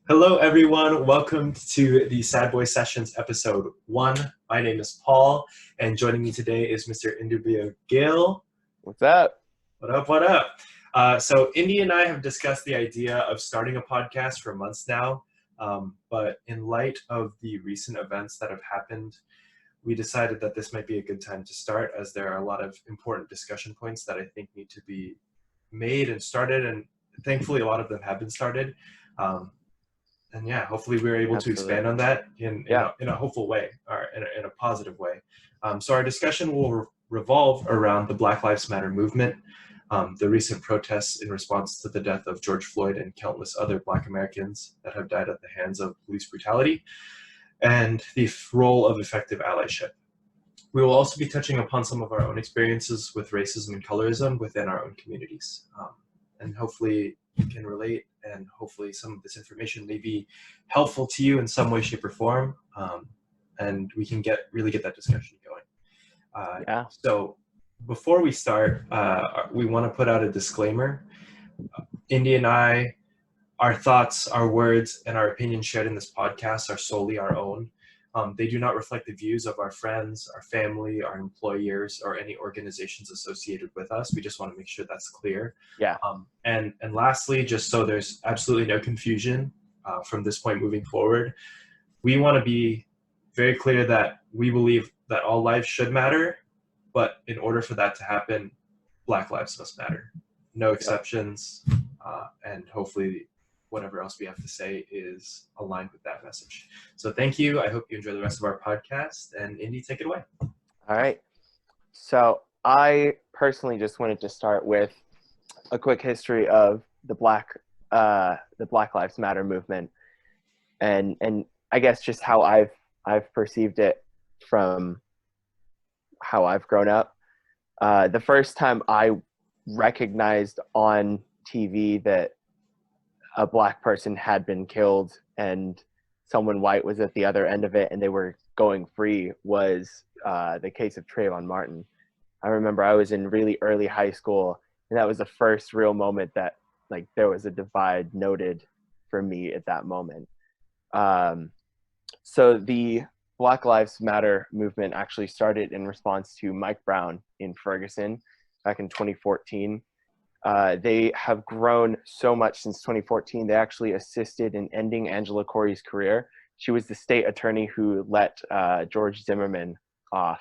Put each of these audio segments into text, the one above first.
Hello, everyone. Welcome to the Sadboy Sessions episode 1. My name is Paul, and joining me today is Mr. Indubio Gill. What's up? What up, what up? So Indi and I have discussed the idea of starting a podcast for months now, but in light of the recent events that have happened, we decided that this might be a good time to start, as there are a lot of important discussion points that I think need to be made and started, and thankfully a lot of them have been started. And yeah, hopefully we're able to expand on that in a hopeful way, or in a positive way. So our discussion will revolve around the Black Lives Matter movement, the recent protests in response to the death of George Floyd and countless other Black Americans that have died at the hands of police brutality, and the role of effective allyship. We will also be touching upon some of our own experiences with racism and colorism within our own communities. And hopefully you can relate, and hopefully some of this information may be helpful to you in some way, shape, or form, and we can really get that discussion going. So before we start, we want to put out a disclaimer. Indi and I, our thoughts, our words, and our opinions shared in this podcast are solely our own. They do not reflect the views of our friends, our family, our employers, or any organizations associated with us. We just want to make sure that's clear. And lastly, just so there's absolutely no confusion from this point moving forward, we want to be very clear that we believe that all lives should matter, but in order for that to happen, Black lives must matter. No exceptions, and hopefully whatever else we have to say is aligned with that message. So thank you. I hope you enjoy the rest of our podcast, and Indi, take it away. All right. So I personally just wanted to start with a quick history of the Black Lives Matter movement, and I guess just how I've perceived it from how I've grown up. The first time I recognized on TV that a Black person had been killed and someone white was at the other end of it and they were going free was the case of Trayvon Martin. I remember I was in really early high school, and that was the first real moment that there was a divide noted for me at that moment. So the Black Lives Matter movement actually started in response to Mike Brown in Ferguson back in 2014. They have grown so much since 2014. They actually assisted in ending Angela Corey's career. She was the state attorney who let George Zimmerman off,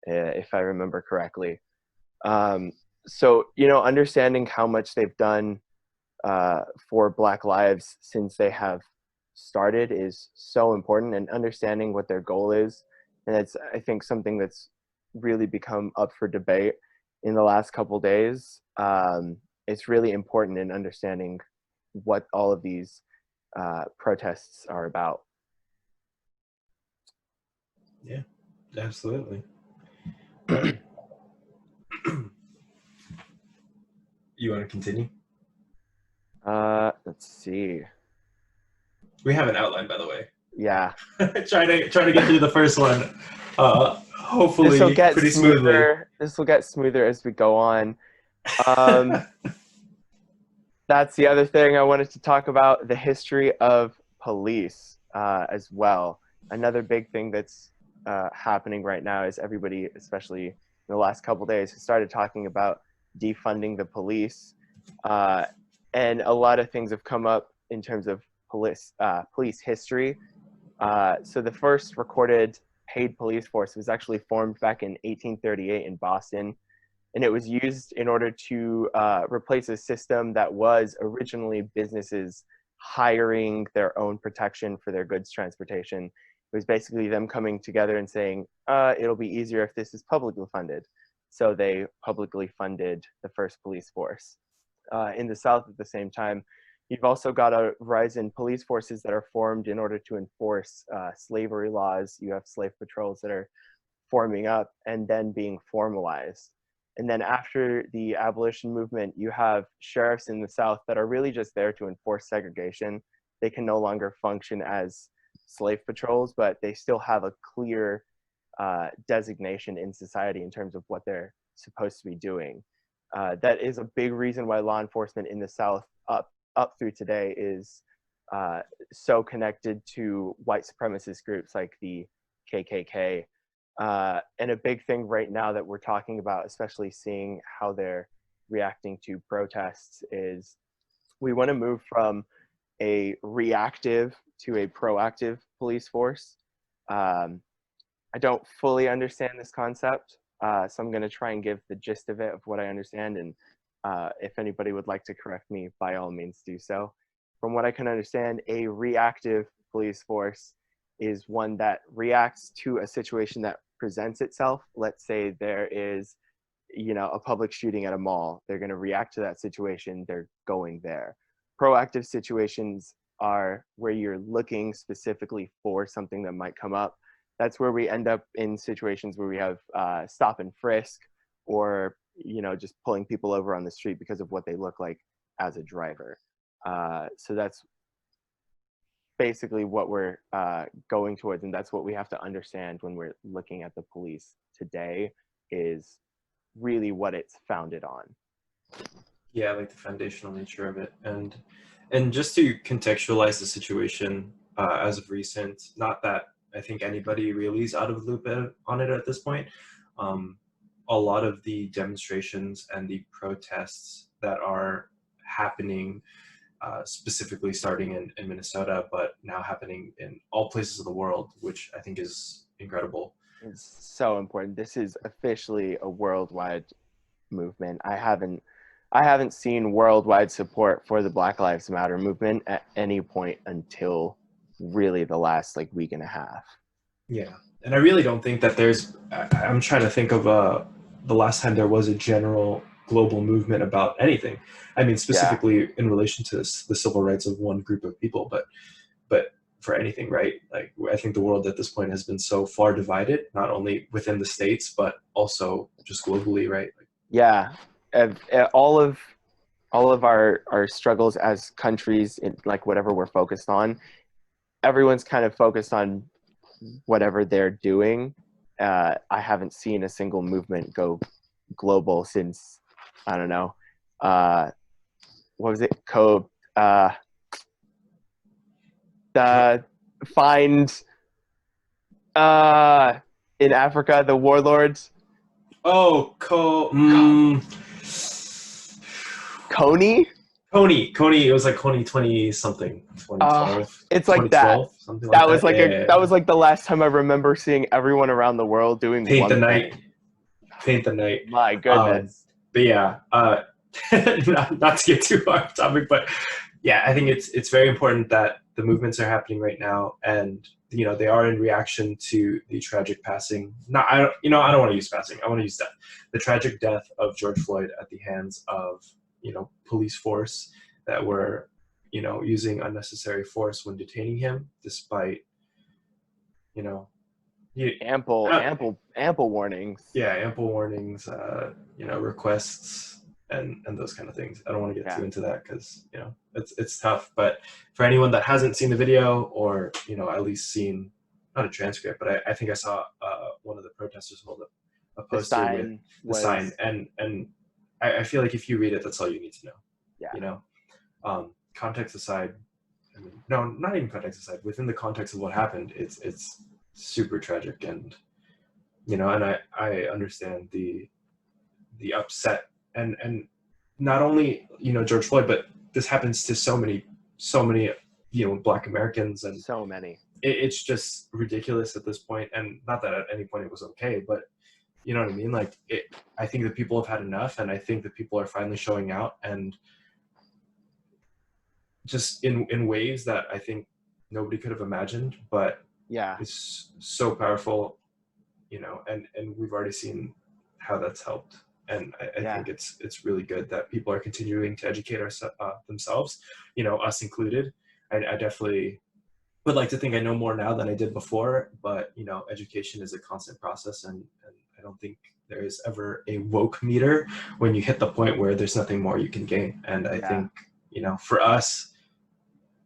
if I remember correctly. So, understanding how much they've done for Black lives since they have started is so important, and understanding what their goal is. And it's, I think, something that's really become up for debate in the last couple days. It's really important in understanding what all of these protests are about. Yeah, absolutely. You want to continue? Let's see. We have an outline, by the way. Yeah. trying to get through the first one. Hopefully, this will get pretty smoother. smoothly. This will get smoother as we go on. That's the other thing I wanted to talk about: the history of police as well. Another big thing that's happening right now is everybody, especially in the last couple days, has started talking about defunding the police, and a lot of things have come up in terms of police history. So the first recorded paid police force was actually formed back in 1838 in Boston, and it was used in order to replace a system that was originally businesses hiring their own protection for their goods transportation. It was basically them coming together and saying, it'll be easier if this is publicly funded. So they publicly funded the first police force. In the South at the same time, you've also got a rise in police forces that are formed in order to enforce slavery laws. You have slave patrols that are forming up and then being formalized. And then after the abolition movement, you have sheriffs in the South that are really just there to enforce segregation. They can no longer function as slave patrols, but they still have a clear designation in society in terms of what they're supposed to be doing. That is a big reason why law enforcement in the South up through today is so connected to white supremacist groups like the KKK. And a big thing right now that we're talking about, especially seeing how they're reacting to protests, is we want to move from a reactive to a proactive police force. I don't fully understand this concept, so I'm going to try and give the gist of it, of what I understand, and if anybody would like to correct me, by all means do so. From what I can understand, a reactive police force is one that reacts to a situation that presents itself. Let's say there is, a public shooting at a mall. They're going to react to that situation. They're going there. Proactive situations are where you're looking specifically for something that might come up. That's where we end up in situations where we have stop and frisk, or just pulling people over on the street because of what they look like as a driver. So that's basically what we're going towards, and that's what we have to understand when we're looking at the police today, is really what it's founded on. Yeah, like the foundational nature of it. And just to contextualize the situation, as of recent, not that I think anybody really is out of the loop on it at this point, a lot of the demonstrations and the protests that are happening, specifically starting in Minnesota, but now happening in all places of the world, which I think is incredible. It's so important. This is officially a worldwide movement. I haven't seen worldwide support for the Black Lives Matter movement at any point until really the last week and a half. Yeah, and I really don't think that I'm trying to think of the last time there was a general global movement about anything. I mean, specifically in relation to the civil rights of one group of people, but for anything, right? Like, I think the world at this point has been so far divided, not only within the states, but also just globally, right? Yeah, all of our struggles as countries, in whatever we're focused on, everyone's kind of focused on whatever they're doing. I haven't seen a single movement go global since, I don't know, what was it? Find in Africa, the warlords. Oh, Coney? Coney, it was like Coney 20 something, 2012. It's like that. Something like that. That was like the last time I remember seeing everyone around the world doing Paint one the night. thing. Paint the night. My goodness. But yeah, not to get too off topic, but yeah, I think it's very important that the movements are happening right now, and they are in reaction to the tragic passing. I don't want to use passing. I want to use death. The tragic death of George Floyd at the hands of police force that were using unnecessary force when detaining him, despite ample warnings. Yeah, ample warnings. Requests and those kind of things. I don't want to get too into that because it's tough. But for anyone that hasn't seen the video, or at least seen, not a transcript, but I think I saw one of the protesters hold up a poster with the sign, and I feel like if you read it, that's all you need to know. Yeah. Context aside, no, not even context aside. Within the context of what happened, it's super tragic, and and I understand the upset, and not only George Floyd, but this happens to so many Black Americans, and so many. It's just ridiculous at this point, and not that at any point it was okay, but you know what I mean? I think that people have had enough, and I think that people are finally showing out, and just in ways that I think nobody could have imagined, but yeah, it's so powerful, and we've already seen how that's helped. And I think it's really good that people are continuing to educate themselves, us included. I definitely would like to think I know more now than I did before, but education is a constant process, and I don't think there is ever a woke meter when you hit the point where there's nothing more you can gain. And I think for us,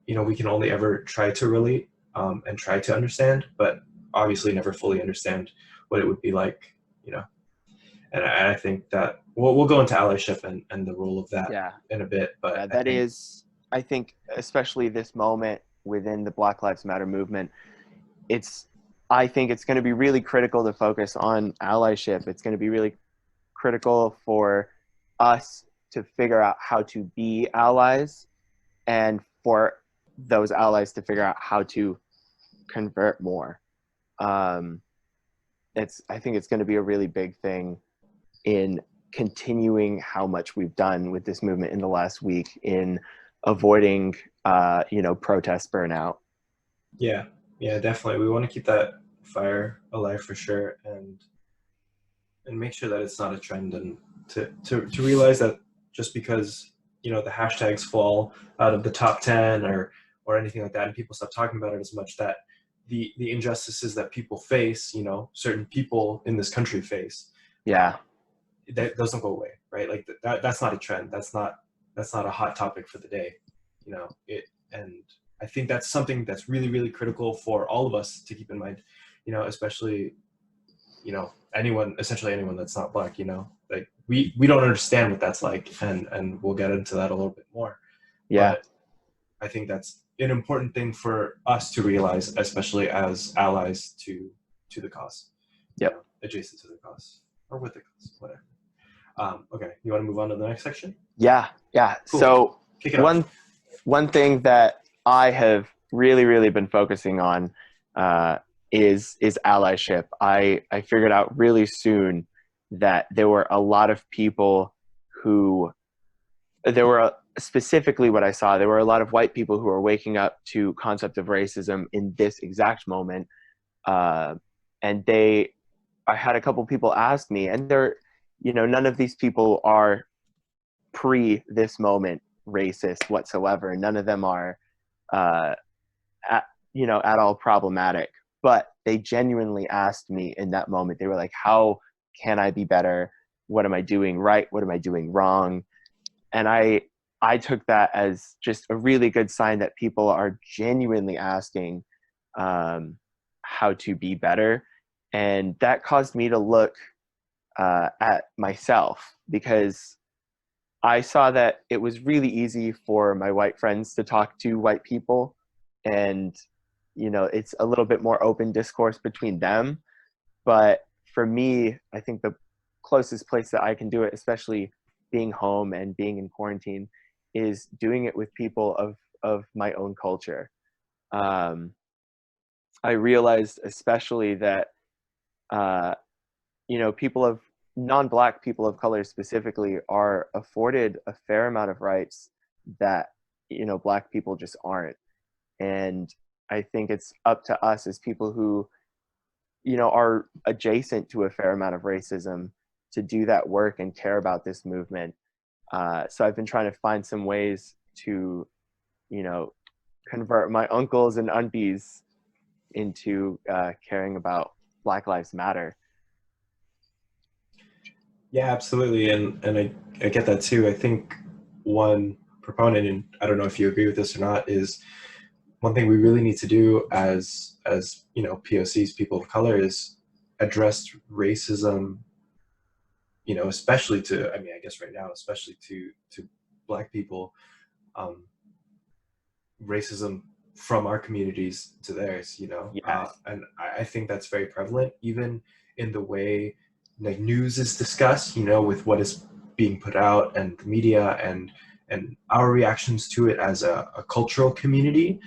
we can only ever try to relate and try to understand, but obviously never fully understand what it would be like, and I think that we'll go into allyship and the role of that in a bit. But I think especially this moment within the Black Lives Matter movement, I think it's going to be really critical to focus on allyship. It's going to be really critical for us to figure out how to be allies, and for those allies to figure out how to convert more. I think it's going to be a really big thing in continuing how much we've done with this movement in the last week in avoiding, protest burnout. Yeah, yeah, definitely. We want to keep that fire alive for sure, and make sure that it's not a trend, and to realize that just because the hashtags fall out of the top 10 or anything like that, and people stop talking about it as much, that the injustices that people face, certain people in this country face, Yeah. those don't go away, right? Like that's not a trend. That's not a hot topic for the day, and I think that's something that's really, really critical for all of us to keep in mind, especially, essentially anyone that's not Black, like we don't understand what that's like, and we'll get into that a little bit more. Yeah. But I think that's an important thing for us to realize, especially as allies to the cause. Yep. Adjacent to the cause or with the cause, whatever. Okay, you want to move on to the next section? Yeah. Cool. So kick it off. One thing that I have really, really been focusing on is allyship. I figured out really soon that there were a lot of people specifically what I saw, there were a lot of white people who are waking up to concept of racism in this exact moment. And I had a couple people ask me, and none of these people are pre this moment racist whatsoever. None of them are, at all problematic, but they genuinely asked me in that moment. They were like, how can I be better? What am I doing right? What am I doing wrong? And I took that as just a really good sign that people are genuinely asking how to be better. And that caused me to look at myself, because I saw that it was really easy for my white friends to talk to white people, and it's a little bit more open discourse between them. But for me, I think the closest place that I can do it, especially being home and being in quarantine, is doing it with people of my own culture. I realized especially that non-Black people of color specifically are afforded a fair amount of rights that Black people just aren't. And I think it's up to us as people who are adjacent to a fair amount of racism to do that work and care about this movement. So I've been trying to find some ways to convert my uncles and aunties into caring about Black Lives Matter. Yeah, absolutely, and I get that too. I think one proponent, and I don't know if you agree with this or not, is one thing we really need to do as POCs, people of color, is address racism, especially I guess right now, especially to Black people, racism from our communities to theirs, Yes. and I think that's very prevalent, even in the way like news is discussed, with what is being put out and the media and our reactions to it as a cultural community,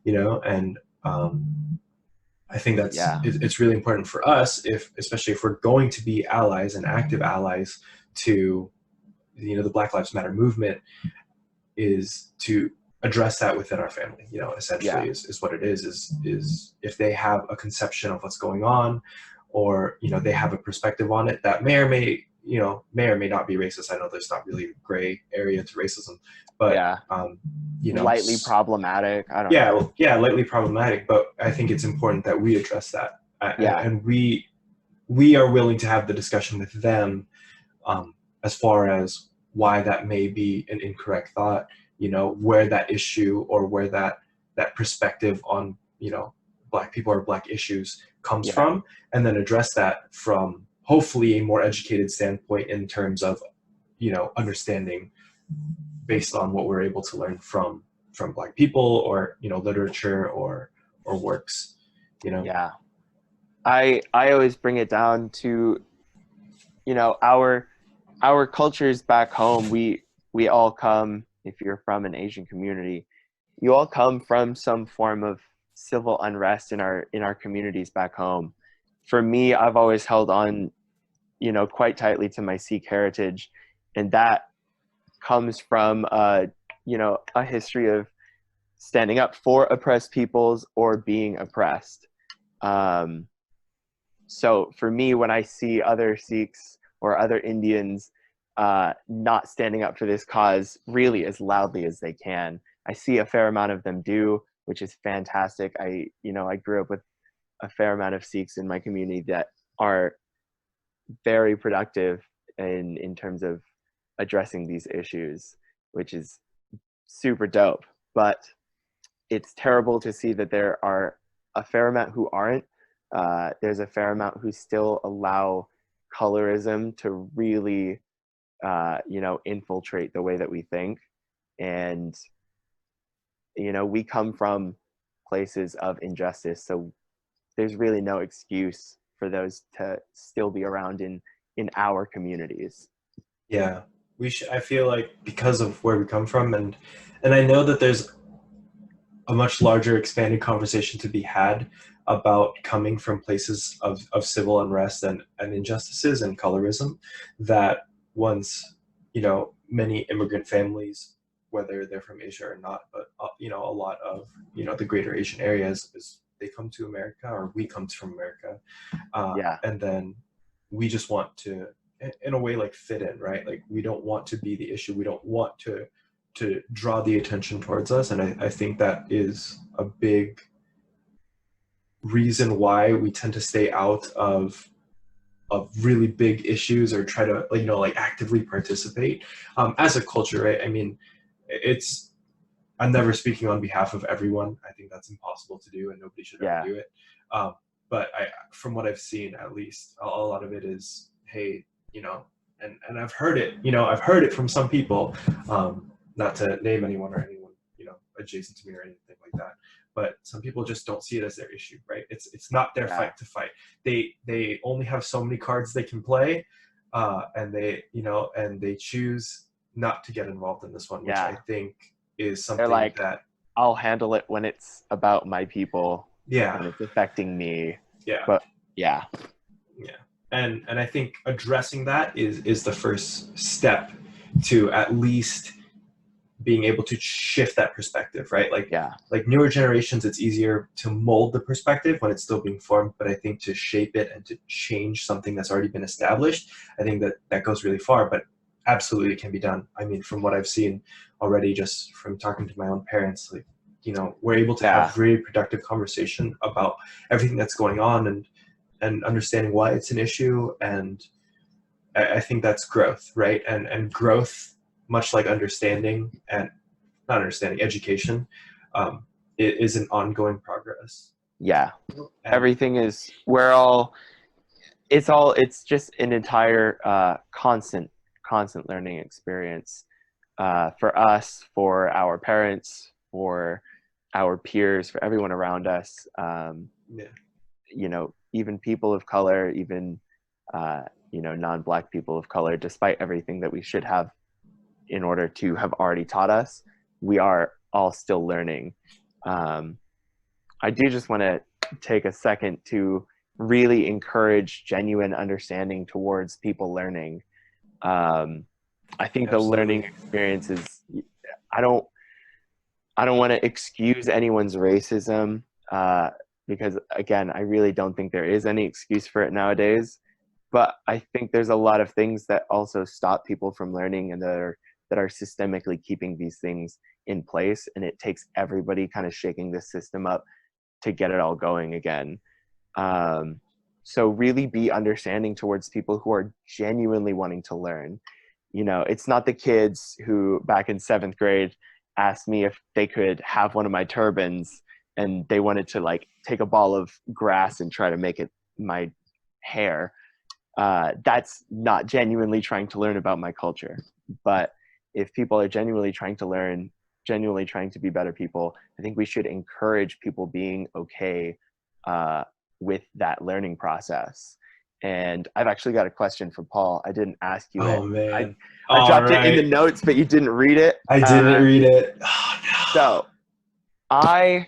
and I think that's it's really important for us, especially if we're going to be allies and active allies to the Black Lives Matter movement, is to address that within our family. Essentially is what it is if they have a conception of what's going on, or they have a perspective on it that may or may not be racist. I know there's not really a gray area to racism, but lightly problematic. I don't know. Yeah, lightly problematic. But I think it's important that we address that, and we are willing to have the discussion with them, as far as why that may be an incorrect thought, where that issue or where that perspective on Black people or Black issues comes from, and then address that from hopefully a more educated standpoint in terms of understanding based on what we're able to learn from from Black people, or literature or works. Yeah. I always bring it down to, our cultures back home. We all come, if you're from an Asian community, you all come from some form of civil unrest in our communities back home. For me, I've always held on, quite tightly to my Sikh heritage, and that comes from a history of standing up for oppressed peoples or being oppressed. Um, so for me, when I see other Sikhs or other Indians not standing up for this cause really as loudly as they can, I see a fair amount of them do, which is fantastic. I grew up with a fair amount of Sikhs in my community that are very productive in terms of addressing these issues, which is super dope. But it's terrible to see that there are a fair amount who aren't. There's a fair amount who still allow colorism to really, infiltrate the way that we think. And, we come from places of injustice. So there's really no excuse for those to still be around in our communities. Yeah, I feel like because of where we come from, and I know that there's a much larger expanded conversation to be had about coming from places of civil unrest and injustices and colorism, that once, many immigrant families, whether they're from Asia or not, but a lot of the greater Asian areas, is they come to America, or we come from America, Yeah. and then we just want to, in a way, like, fit in, right? Like, we don't want to be the issue. We don't want to draw the attention towards us. And I think that is a big reason why we tend to stay out of really big issues, or try to, like actively participate as a culture, right? I mean, I'm never speaking on behalf of everyone. I think that's impossible to do, and nobody should ever do it. But from what I've seen, at least, a lot of it is, hey, and I've heard it from some people, not to name anyone or anyone, adjacent to me or anything like that. But some people just don't see it as their issue, right? It's not their fight to fight. They only have so many cards they can play, and they choose not to get involved in this one, which I think is something that I'll handle it when it's about my people. Yeah. When it's affecting me. Yeah. But yeah. And I think addressing that is the first step to at least being able to shift that perspective, right? Like newer generations, it's easier to mold the perspective when it's still being formed, but I think to shape it and to change something that's already been established, I think that goes really far. But absolutely, it can be done. I mean, from what I've seen already, just from talking to my own parents, like, we're able to have really productive conversation about everything that's going on, and understanding why it's an issue. And I think that's growth, right? And growth, much like understanding, and not understanding, education, it is an ongoing progress. Yeah. Everything is, it's just an entire constant learning experience, for us, for our parents, for our peers, for everyone around us. Even people of color, even non-Black people of color, despite everything that we should have in order to have already taught us, we are all still learning. I do just want to take a second to really encourage genuine understanding towards people learning. I think the learning experience is, I don't want to excuse anyone's racism, because again, I really don't think there is any excuse for it nowadays. But I think there's a lot of things that also stop people from learning, and that are systemically keeping these things in place. And it takes everybody kind of shaking the system up to get it all going again. So really be understanding towards people who are genuinely wanting to learn. It's not the kids who back in 7th grade asked me if they could have one of my turbans, and they wanted to like take a ball of grass and try to make it my hair. That's not genuinely trying to learn about my culture. But if people are genuinely trying to learn genuinely trying to be better people, I think we should encourage people being okay with that learning process. And I've actually got a question for Paul. I didn't ask you it. Oh man. I All dropped it in the right. notes, but you didn't read it. I didn't read it. Oh no. So I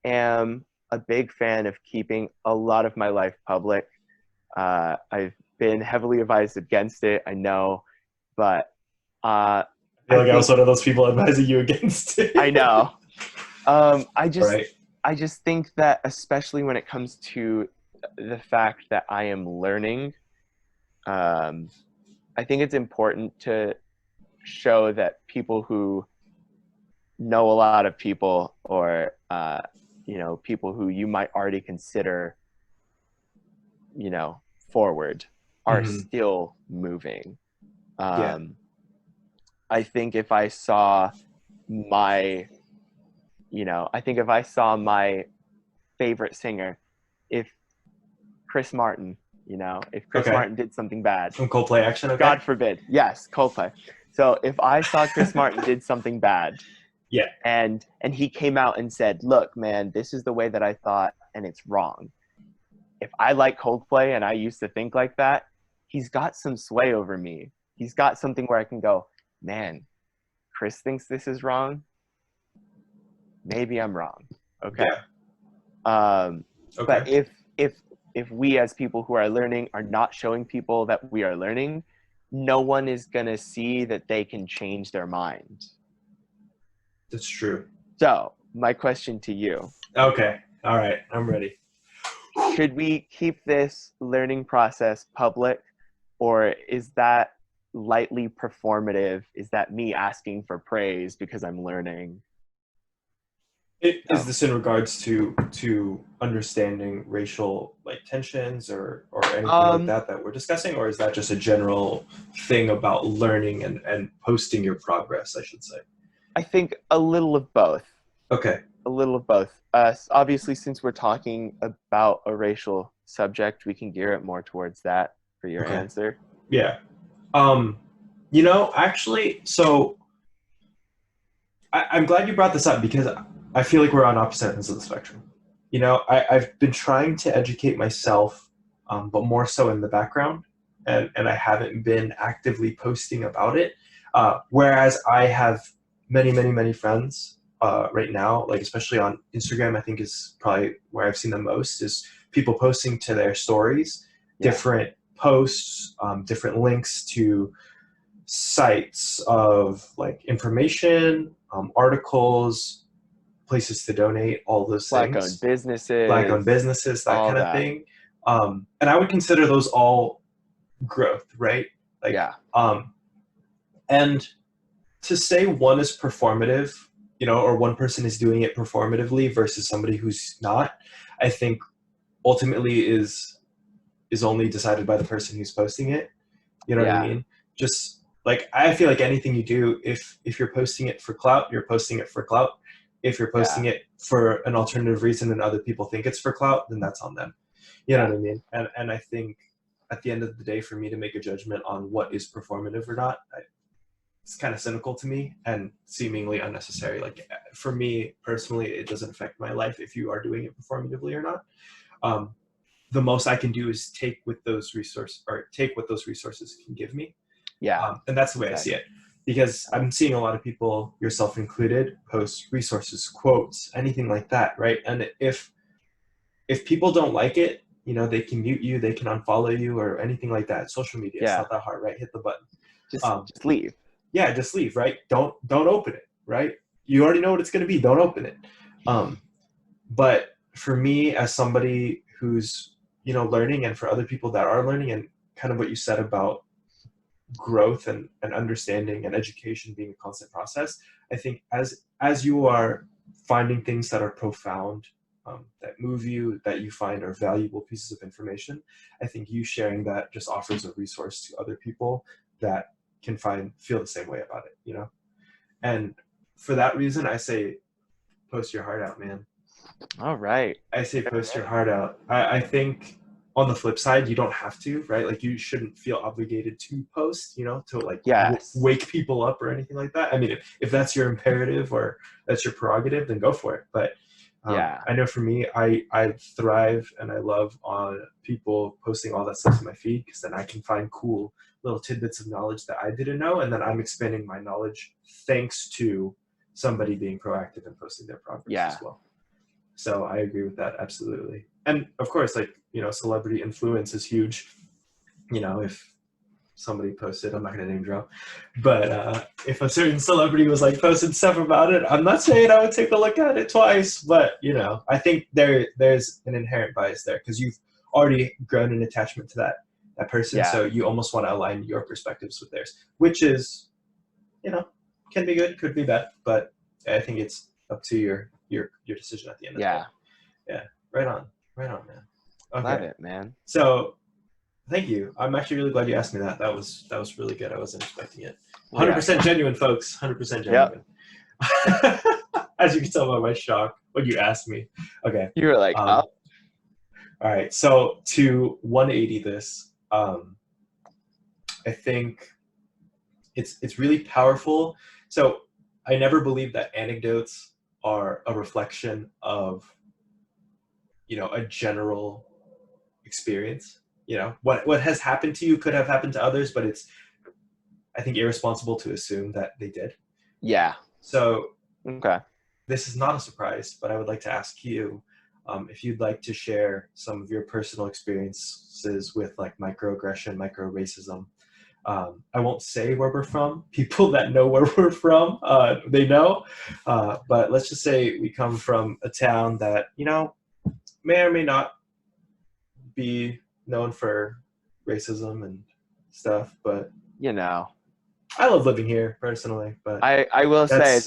am a big fan of keeping a lot of my life public. I've been heavily advised against it, I know, but I feel like I was one of those people advising you against it. I know. I Right. just think that, especially when it comes to the fact that I am learning, I think it's important to show that people who know a lot of people, or people who you might already consider, forward, are still moving. Yeah. I think if I saw my favorite singer, if Chris Martin, if Chris Okay. Martin did something bad, From Coldplay Action, okay? God forbid, yes, Coldplay. So if I saw Chris Martin did something bad, Yeah. and he came out and said, look, man, this is the way that I thought, and it's wrong. If I like Coldplay and I used to think like that, he's got some sway over me. He's got something where I can go, man, Chris thinks this is wrong. Maybe I'm wrong. Okay. Yeah. Okay. But if we as people who are learning are not showing people that we are learning, no one is going to see that they can change their mind. That's true. So my question to you. Okay. All right. I'm ready. Should we keep this learning process public, or is that lightly performative? Is that me asking for praise because I'm learning? Is this in regards to understanding racial tensions or anything like that we're discussing, or is that just a general thing about learning and posting your progress, I should say? I think a little of both. Okay. A little of both. Obviously, since we're talking about a racial subject, we can gear it more towards that for your answer. Yeah. Actually, so I'm glad you brought this up, because I feel like we're on opposite ends of the spectrum. I've been trying to educate myself, but more so in the background, and I haven't been actively posting about it. Whereas I have many, many, many friends right now, especially on Instagram, I think is probably where I've seen the most, is people posting to their stories, different posts, different links to sites of information, articles, places to donate, all those things. Black-owned businesses, that kind of thing. And I would consider those all growth, right? And to say one is performative, or one person is doing it performatively versus somebody who's not, I think ultimately is only decided by the person who's posting it. You know what I mean? Just I feel like anything you do, if you're posting it for clout, you're posting it for clout. If you're posting it for an alternative reason and other people think it's for clout, then that's on them. You know what I mean? And I think at the end of the day, for me to make a judgment on what is performative or not, it's kind of cynical to me and seemingly unnecessary. For me personally, it doesn't affect my life if you are doing it performatively or not. The most I can do is take what those resources can give me. And that's the way I see it, because I'm seeing a lot of people, yourself included, post resources, quotes, anything like that, right? And if people don't like it, they can mute you, they can unfollow you, or anything like that. Social media, it's not that hard, right? Hit the button. Just leave. Yeah, just leave, right? Don't open it, right? You already know what it's going to be. Don't open it. But for me, as somebody who's learning, and for other people that are learning, and kind of what you said about growth and understanding and education being a constant process, I think as you are finding things that are profound, that move you, that you find are valuable pieces of information, I think you sharing that just offers a resource to other people that can feel the same way about it, And for that reason, I say post your heart out, man. All right. I say post your heart out. I think on the flip side, you don't have to, right? Like you shouldn't feel obligated to post, to like Yes. wake people up or anything like that. I mean, if that's your imperative or that's your prerogative, then go for it. But Yeah. I know for me, I thrive and I love on people posting all that stuff in my feed, because then I can find cool little tidbits of knowledge that I didn't know, and then I'm expanding my knowledge thanks to somebody being proactive and posting their progress Yeah. as well. So I agree with that, absolutely. And of course, like, celebrity influence is huge. If somebody posted, I'm not going to name drop, but if a certain celebrity was like posting stuff about it, I'm not saying I would take a look at it twice, but I think there's an inherent bias there, because you've already grown an attachment to that person. Yeah. So you almost want to align your perspectives with theirs, which is, can be good, could be bad, but I think it's up to your decision at the end of the day. Yeah. Right on, man. Okay. Love it, man. So thank you. I'm actually really glad you asked me that. That was really good. I wasn't expecting it. 100% genuine, folks. 100% genuine. Yep. As you can tell by my shock when you asked me. Okay. You were like, oh. All right. So to 180 this, I think it's really powerful. So I never believed that anecdotes are a reflection of, a general experience. What has happened to you could have happened to others, but it's, I think, irresponsible to assume that they did. Yeah. So okay, this is not a surprise, but I would like to ask you if you'd like to share some of your personal experiences with like microaggression, micro-racism. I won't say where we're from. People that know where we're from, they know. But let's just say we come from a town that, may or may not be known for racism and stuff, but I love living here personally. But I will say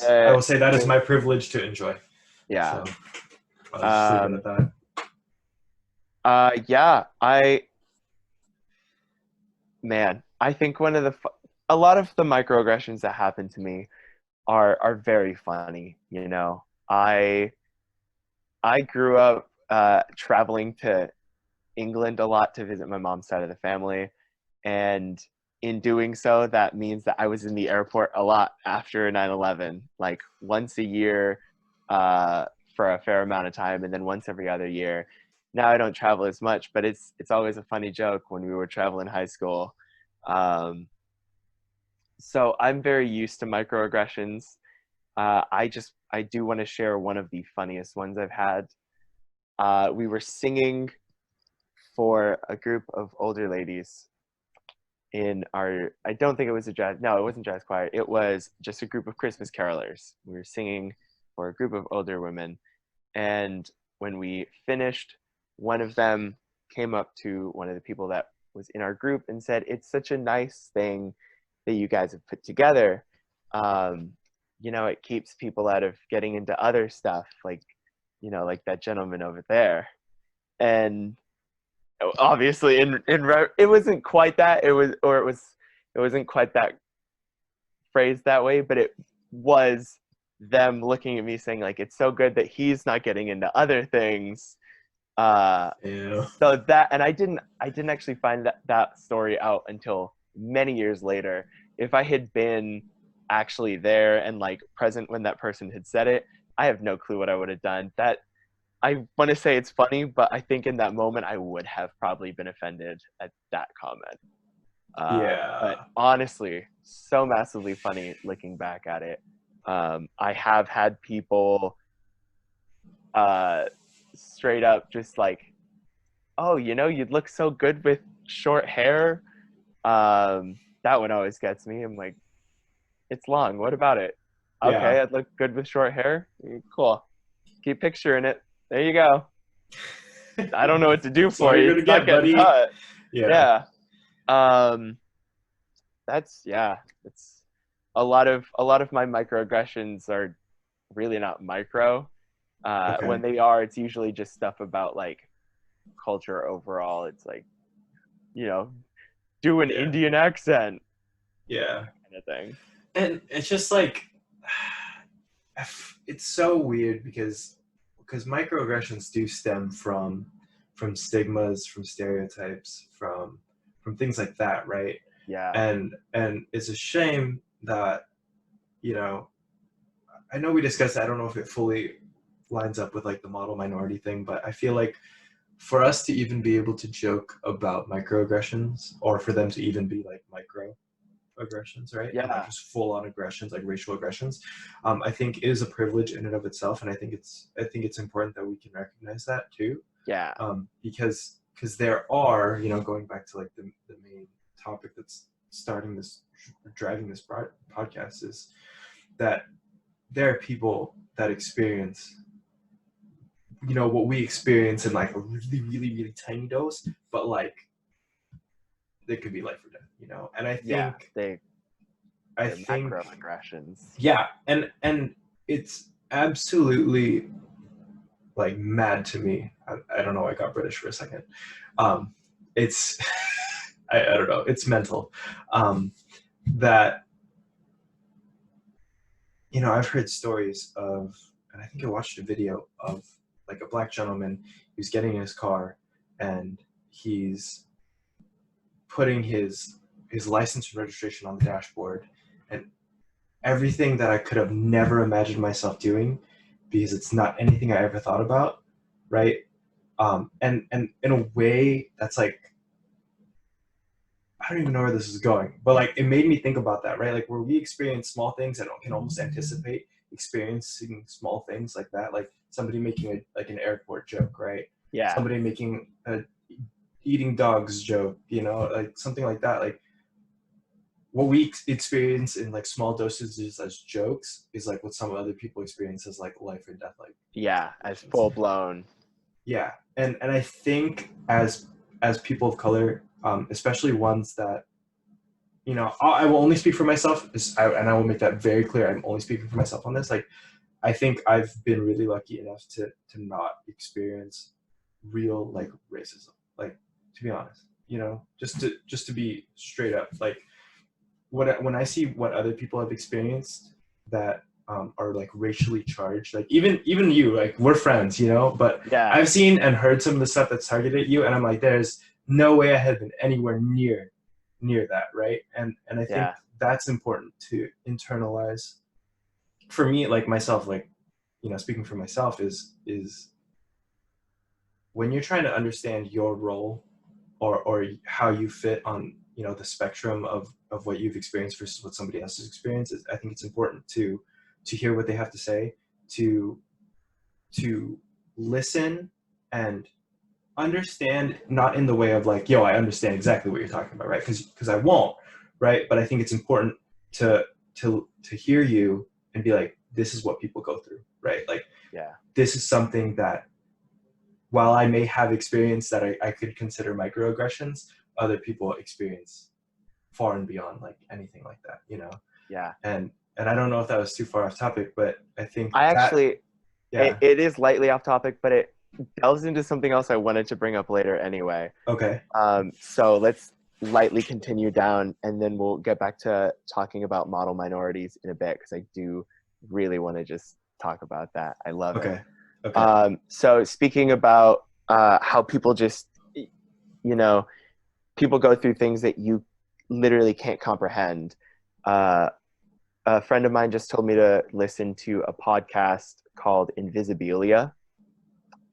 that is my privilege to enjoy. Yeah. So I'll just leave it at that. I think a lot of the microaggressions that happen to me are very funny. I grew up traveling to England a lot to visit my mom's side of the family, and in doing so, that means that I was in the airport a lot after 9/11, like once a year for a fair amount of time, and then once every other year. Now I don't travel as much, but it's always a funny joke when we were traveling high school. So I'm very used to microaggressions. I do want to share one of the funniest ones I've had. We were singing for a group of older ladies in I don't think it was it wasn't jazz choir. It was just a group of Christmas carolers. We were singing for a group of older women. And when we finished, one of them came up to one of the people that was in our group and said, "It's such a nice thing that you guys have put together. It keeps people out of getting into other stuff, like that gentleman over there." And obviously it wasn't quite that, it wasn't quite that phrased that way, but it was them looking at me saying like, it's so good that he's not getting into other things. So that, and I didn't actually find that story out until many years later. If I had been actually there and like present when that person had said it, I have no clue what I would have done. That, I want to say it's funny, but I think in that moment I would have probably been offended at that comment. But honestly, so massively funny looking back at it. I have had people straight up just like, "Oh, you'd look so good with short hair." That one always gets me. I'm like, it's long. What about it? Yeah. Okay, I'd look good with short hair. Cool. Keep picturing it. There you go. I don't know what to do for you. It's not getting cut. Yeah. It's a lot of my microaggressions are really not micro. When they are, it's usually just stuff about like culture overall. It's like, do an Indian accent. Yeah. Kind of thing. And it's just like, it's so weird because microaggressions do stem from stigmas, from stereotypes, from things like that, right? Yeah. And it's a shame that, you know, I know we discussed that. I don't know if it fully lines up with like the model minority thing, but I feel like for us to even be able to joke about microaggressions, or for them to even be like microaggressions, right? And not Yeah. just full on aggressions, like racial aggressions, I think is a privilege in and of itself. And I think it's important that we can recognize that too. Yeah. Because there are, you know, going back to like the main topic that's driving this podcast, is that there are people that experience, you know, what we experience in like a really, really, really tiny dose, but like it could be life or death, you know. And Yeah. I They're think, macroaggressions. yeah, and it's absolutely like mad to me. I don't know why I got British for a second. It's I don't know. It's mental. That, you know, I've heard stories of, and I think I watched a video of like a black gentleman who's getting in his car and he's putting his license and registration on the dashboard, and everything that I could have never imagined myself doing, because it's not anything I ever thought about, right? And in a way that's like, I don't even know where this is going, but like it made me think about that, right? Like where we experience small things and can almost anticipate experiencing small things like that, like somebody making like an airport joke, right? Yeah. Somebody making a eating dogs joke, you know, like something like that. Like what we experience in like small dosages as jokes is like what some other people experience as like life or death, like Yeah. As full blown. yeah. And I think as people of color, especially ones that, you know, I will only speak for myself, and I will make that very clear. I'm only speaking for myself on this. Like, I think I've been really lucky enough to not experience real like racism. Like, to be honest, you know, just to be straight up, like when I see what other people have experienced that are like racially charged, like even you, like we're friends, you know, but Yeah. I've seen and heard some of the stuff that's targeted at you, and I'm like, there's no way I have been anywhere near that, right? And I think Yeah. that's important to internalize. For me, like myself, like, you know, speaking for myself, is when you're trying to understand your role, or how you fit on, you know, the spectrum of what you've experienced versus what somebody else has experienced, I think it's important to hear what they have to say, to listen and understand, not in the way of like, yo, I understand exactly what you're talking about, right? Because I won't, right? But I think it's important to hear you and be like, this is what people go through, right? Like, Yeah. this is something that, while I may have experienced that I could consider microaggressions, other people experience far and beyond like anything like that, you know? Yeah. And I don't know if that was too far off topic, but I think I that, actually, yeah. it is lightly off topic, but it delves into something else I wanted to bring up later anyway. Okay. So let's lightly continue down, and then we'll get back to talking about model minorities in a bit, because I do really want to just talk about that. I love it. Okay. So speaking about how people just, you know, people go through things that you literally can't comprehend. A friend of mine just told me to listen to a podcast called Invisibilia.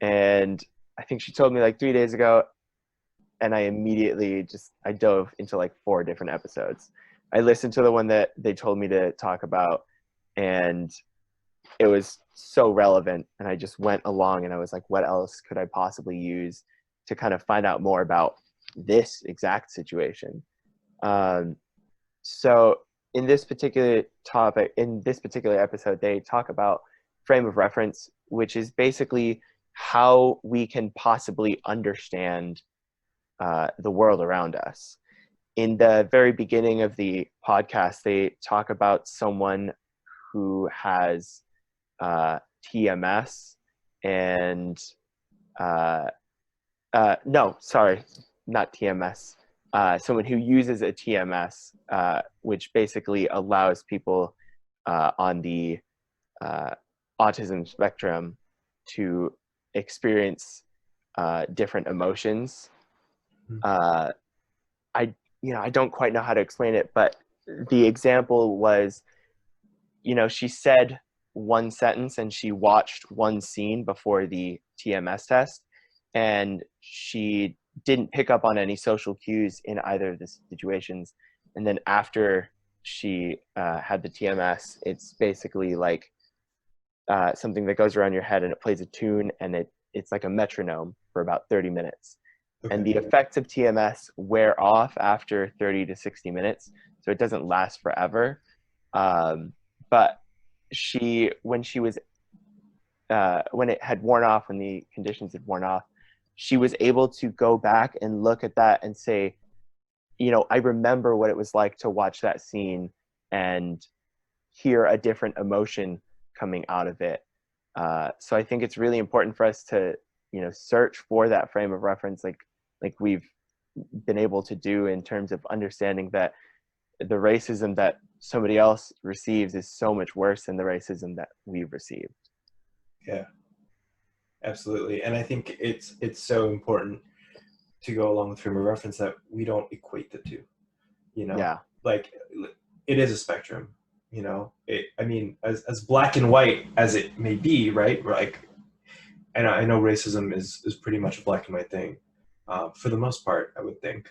And I think she told me like 3 days ago, and I immediately I dove into like 4 different episodes. I listened to the one that they told me to talk about, and it was so relevant, and I just went along and I was like, what else could I possibly use to kind of find out more about this exact situation? So in this particular topic, in this particular episode, they talk about frame of reference, which is basically how we can possibly understand the world around us. In the very beginning of the podcast, they talk about someone who has TMS and no, sorry, not TMS. Someone who uses a TMS, which basically allows people on the autism spectrum to experience different emotions. Mhm. I don't quite know how to explain it, but the example was, she said one sentence and she watched one scene before the TMS test, and she didn't pick up on any social cues in either of the situations. And then after she had the TMS, it's basically like something that goes around your head and it plays a tune, and it's like a metronome for about 30 minutes. Okay. And the effects of TMS wear off after 30 to 60 minutes, so it doesn't last forever. But when it had worn off, when the conditions had worn off, she was able to go back and look at that and say, I remember what it was like to watch that scene and hear a different emotion coming out of it. So I think it's really important for us to, search for that frame of reference, like we've been able to do, in terms of understanding that the racism that somebody else receives is so much worse than the racism that we've received. Yeah, absolutely. And I think it's so important to go along with frame of reference that we don't equate the two, Yeah. like it is a spectrum, I mean, as black and white as it may be, right? Like, and I know racism is pretty much a black and white thing, for the most part, I would think.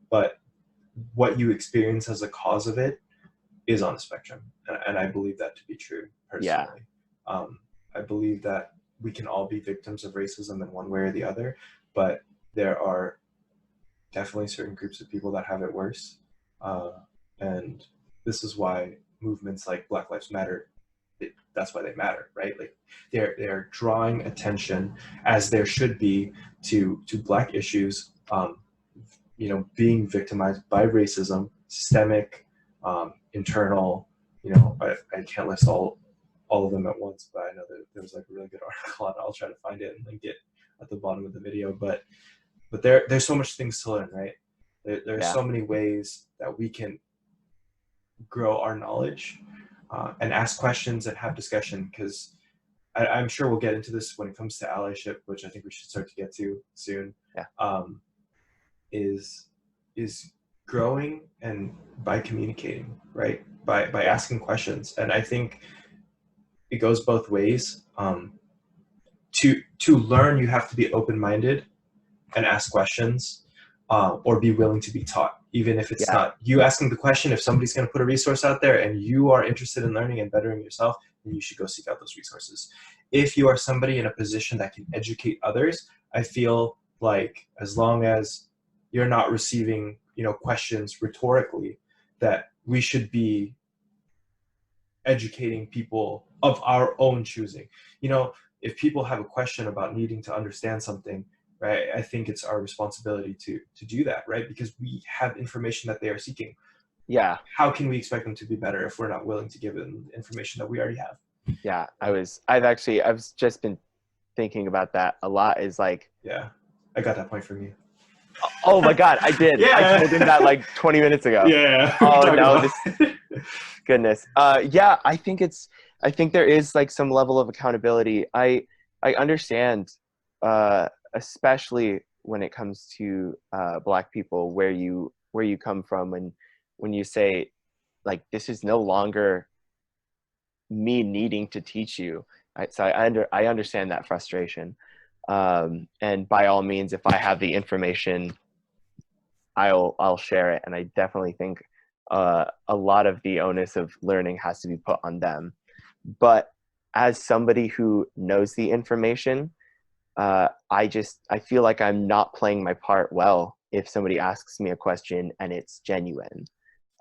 But what you experience as a cause of it is on a spectrum. And I believe that to be true personally. I believe that we can all be victims of racism in one way or the other, but there are definitely certain groups of people that have it worse. And this is why movements like Black Lives Matter, that's why they matter, right? Like they're drawing attention, as there should be, to black issues, being victimized by racism, systemic, internal, I can't list all of them at once, but I know that there was like a really good article, and I'll try to find it and then get at the bottom of the video. But there's so much things to learn, right? There's so many ways that we can grow our knowledge, and ask questions and have discussion, because I'm sure we'll get into this when it comes to allyship, which I think we should start to get to soon. Is growing, and by communicating, right? By asking questions. And I think it goes both ways. To learn, you have to be open-minded and ask questions, or be willing to be taught, even if it's not you asking the question. If somebody's going to put a resource out there and you are interested in learning and bettering yourself, then you should go seek out those resources. If you are somebody in a position that can educate others, I feel like, as long as you're not receiving, questions rhetorically, that we should be educating people of our own choosing. If people have a question about needing to understand something, right, I think it's our responsibility to do that, right? Because we have information that they are seeking. How can we expect them to be better if we're not willing to give them information that we already have? I've just been thinking about that a lot. Is like, I got that point from you. Oh my God, I did. I told him that like 20 minutes ago. Oh no, goodness. I think there is like some level of accountability. I understand, especially when it comes to Black people, where you come from, and when you say, like, this is no longer me needing to teach you. I understand that frustration. And by all means, if I have the information, I'll share it. And I definitely think a lot of the onus of learning has to be put on them. But as somebody who knows the information, I feel like I'm not playing my part well if somebody asks me a question and it's genuine.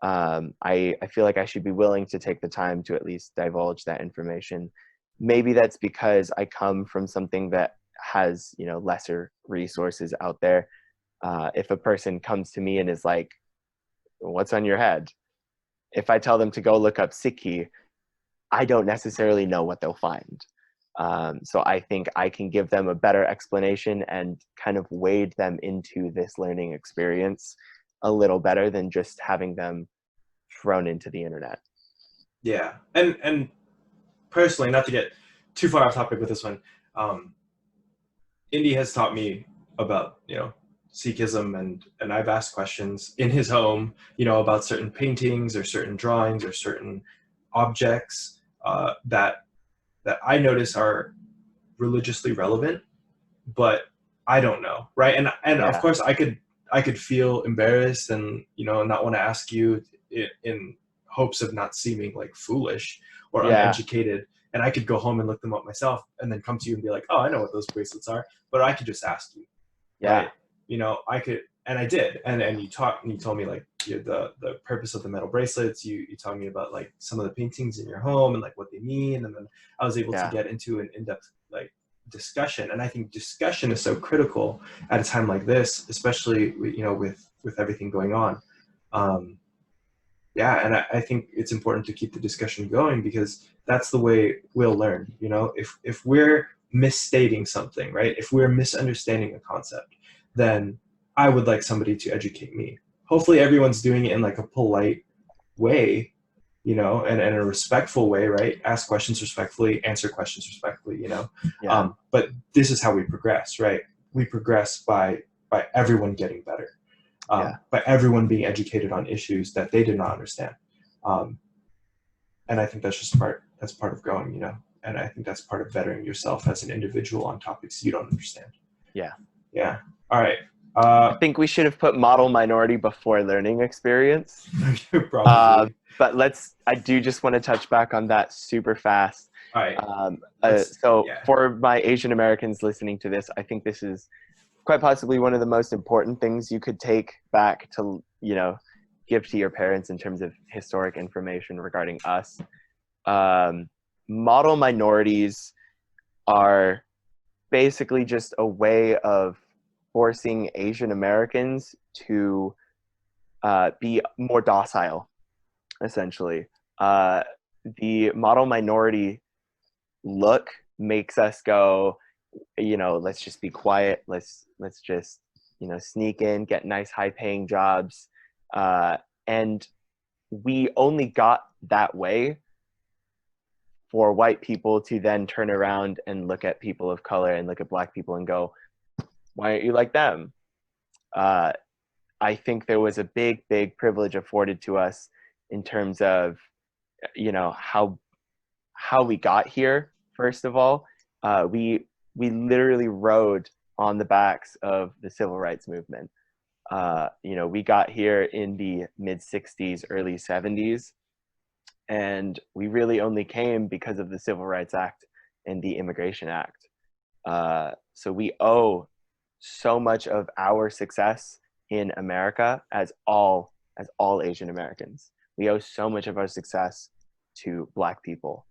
I feel like I should be willing to take the time to at least divulge that information. Maybe that's because I come from something that has, lesser resources out there. If a person comes to me and is like, what's on your head? If I tell them to go look up Sikhi, I don't necessarily know what they'll find. So I think I can give them a better explanation and kind of wade them into this learning experience a little better than just having them thrown into the internet. Yeah. And personally, not to get too far off topic with this one, Indy has taught me about, Sikhism, and I've asked questions in his home, about certain paintings or certain drawings or certain objects that I notice are religiously relevant, but I don't know, right? And of Yeah. course I could feel embarrassed and not want to ask you in hopes of not seeming like foolish or Yeah. uneducated. And I could go home and look them up myself and then come to you and be like, oh, I know what those bracelets are. But I could just ask you, Yeah. right? I could, and I did. And you told me like the purpose of the metal bracelets. You told me about like some of the paintings in your home and like what they mean. And then I was able to Yeah. get into an in-depth like discussion. And I think discussion is so critical at a time like this, especially with everything going on. Yeah, and I think it's important to keep the discussion going because that's the way we'll learn. If we're misstating something, right? If we're misunderstanding a concept, then I would like somebody to educate me. Hopefully everyone's doing it in like a polite way, and in a respectful way, right? Ask questions respectfully, answer questions respectfully, Yeah. But this is how we progress, right? We progress by everyone getting better. By everyone being educated on issues that they did not understand. And I think that's part of growing, and I think that's part of bettering yourself as an individual on topics you don't understand. Yeah. Yeah. All right. I think we should have put model minority before learning experience. Probably. But I do just want to touch back on that super fast. All right. For my Asian Americans listening to this, I think this is quite possibly one of the most important things you could take back to, give to your parents in terms of historic information regarding us. Model minorities are basically just a way of forcing Asian Americans to be more docile, essentially. The model minority look makes us go, let's just be quiet. Let's just, sneak in, get nice high paying jobs. And we only got that way for white people to then turn around and look at people of color and look at Black people and go, why aren't you like them? I think there was a big, big privilege afforded to us in terms of, how we got here. First of all, we literally rode on the backs of the civil rights movement. We got here in the mid 60s, early 70s, and we really only came because of the Civil Rights Act and the Immigration Act. So we owe so much of our success in America as all Asian Americans. We owe so much of our success to Black people,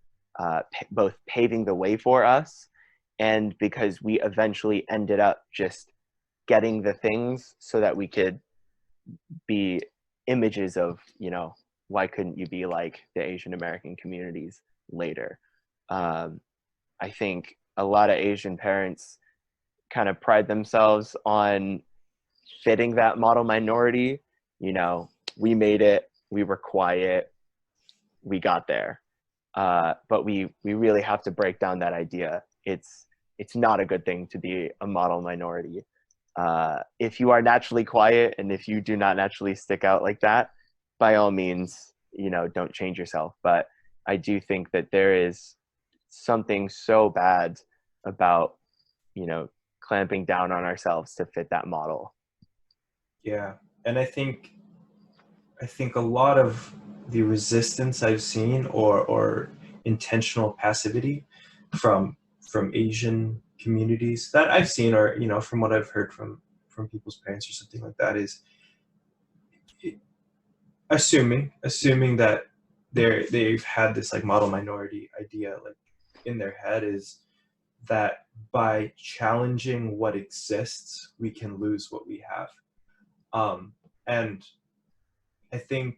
both paving the way for us and because we eventually ended up just getting the things so that we could be images of, why couldn't you be like the Asian American communities later? I think a lot of Asian parents kind of pride themselves on fitting that model minority. We made it, we were quiet, we got there. But we really have to break down that idea. It's not a good thing to be a model minority. If you are naturally quiet and if you do not naturally stick out like that, by all means, don't change yourself. But I do think that there is something so bad about, clamping down on ourselves to fit that model. Yeah. And I think a lot of the resistance I've seen or intentional passivity from Asian communities that I've seen, or from what I've heard from people's parents or something like that, is assuming that they've had this like model minority idea like in their head, is that by challenging what exists we can lose what we have. And I think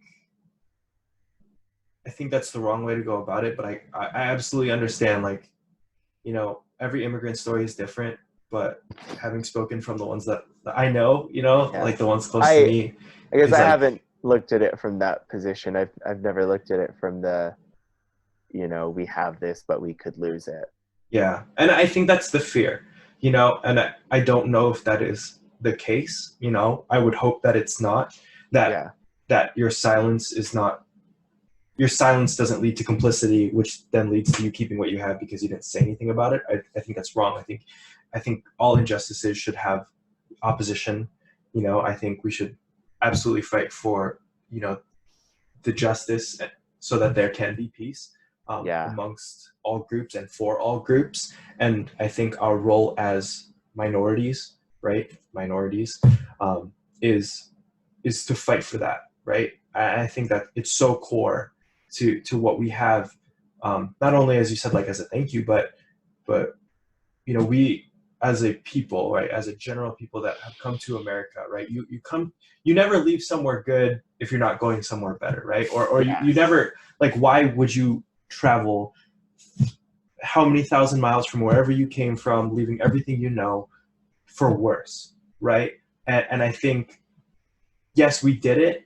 that's the wrong way to go about it, but I absolutely understand, like, every immigrant story is different, but having spoken from the ones that I know, like the ones close to me. I guess I haven't looked at it from that position. I've never looked at it from the, we have this, but we could lose it. Yeah. And I think that's the fear. you know, and I don't know if that is the case, you know. I would hope that it's not, that Yeah. that your silence is not, your silence doesn't lead to complicity, which then leads to you keeping what you have because you didn't say anything about it. I think that's wrong. I think all injustices should have opposition. You know, I think we should absolutely fight for, you know, the justice so that there can be peace Yeah. amongst all groups and for all groups. And I think our role as minorities, right? Minorities, um, is to fight for that, right? I think that it's so core to what we have, not only as you said, like as a thank you, but you know, we as a people, right, as a general people that have come to America, right, you never leave somewhere good if you're not going somewhere better, right? Or you Yes. never, like, why would you travel how many thousand miles from wherever you came from, leaving everything you know, for worse, right? And I think, yes, we did it,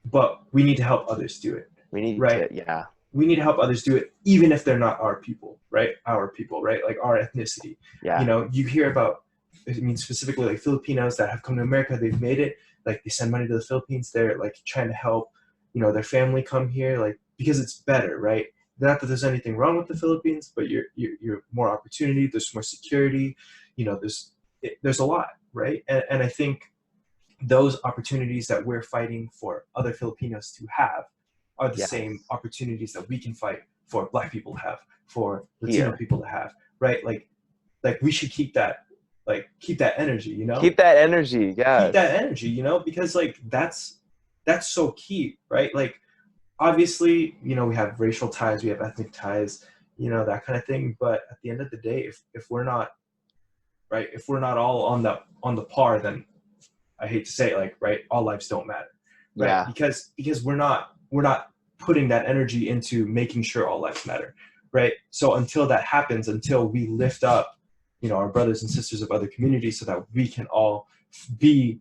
but we need to help others do it, We need right? to, yeah. We need to help others do it, even if they're not our people, right? Our people, right? Like our ethnicity. You Yeah. know, you hear about, I mean, specifically like Filipinos that have come to America, they've made it, like they send money to the Philippines, they're like trying to help, you know, their family come here, like, because it's better, right? Not that there's anything wrong with the Philippines, but you're more opportunity, there's more security, you know, there's a lot, right? And I think those opportunities that we're fighting for other Filipinos to have are the Yes. same opportunities that we can fight for Black people to have, for Latino Here. people to have, right? Like we should keep that, like keep that energy, you know? Keep that energy. Keep that Yes. energy, you know, because like that's so key, right? Like obviously, you know, we have racial ties, we have ethnic ties, you know, that kind of thing. But at the end of the day, if we're not, right, if we're not all on the par, then I hate to say it, like, right, all lives don't matter, right? Yeah. Because we're not putting that energy into making sure all lives matter, right? So until that happens, until we lift up, you know, our brothers and sisters of other communities, so that we can all be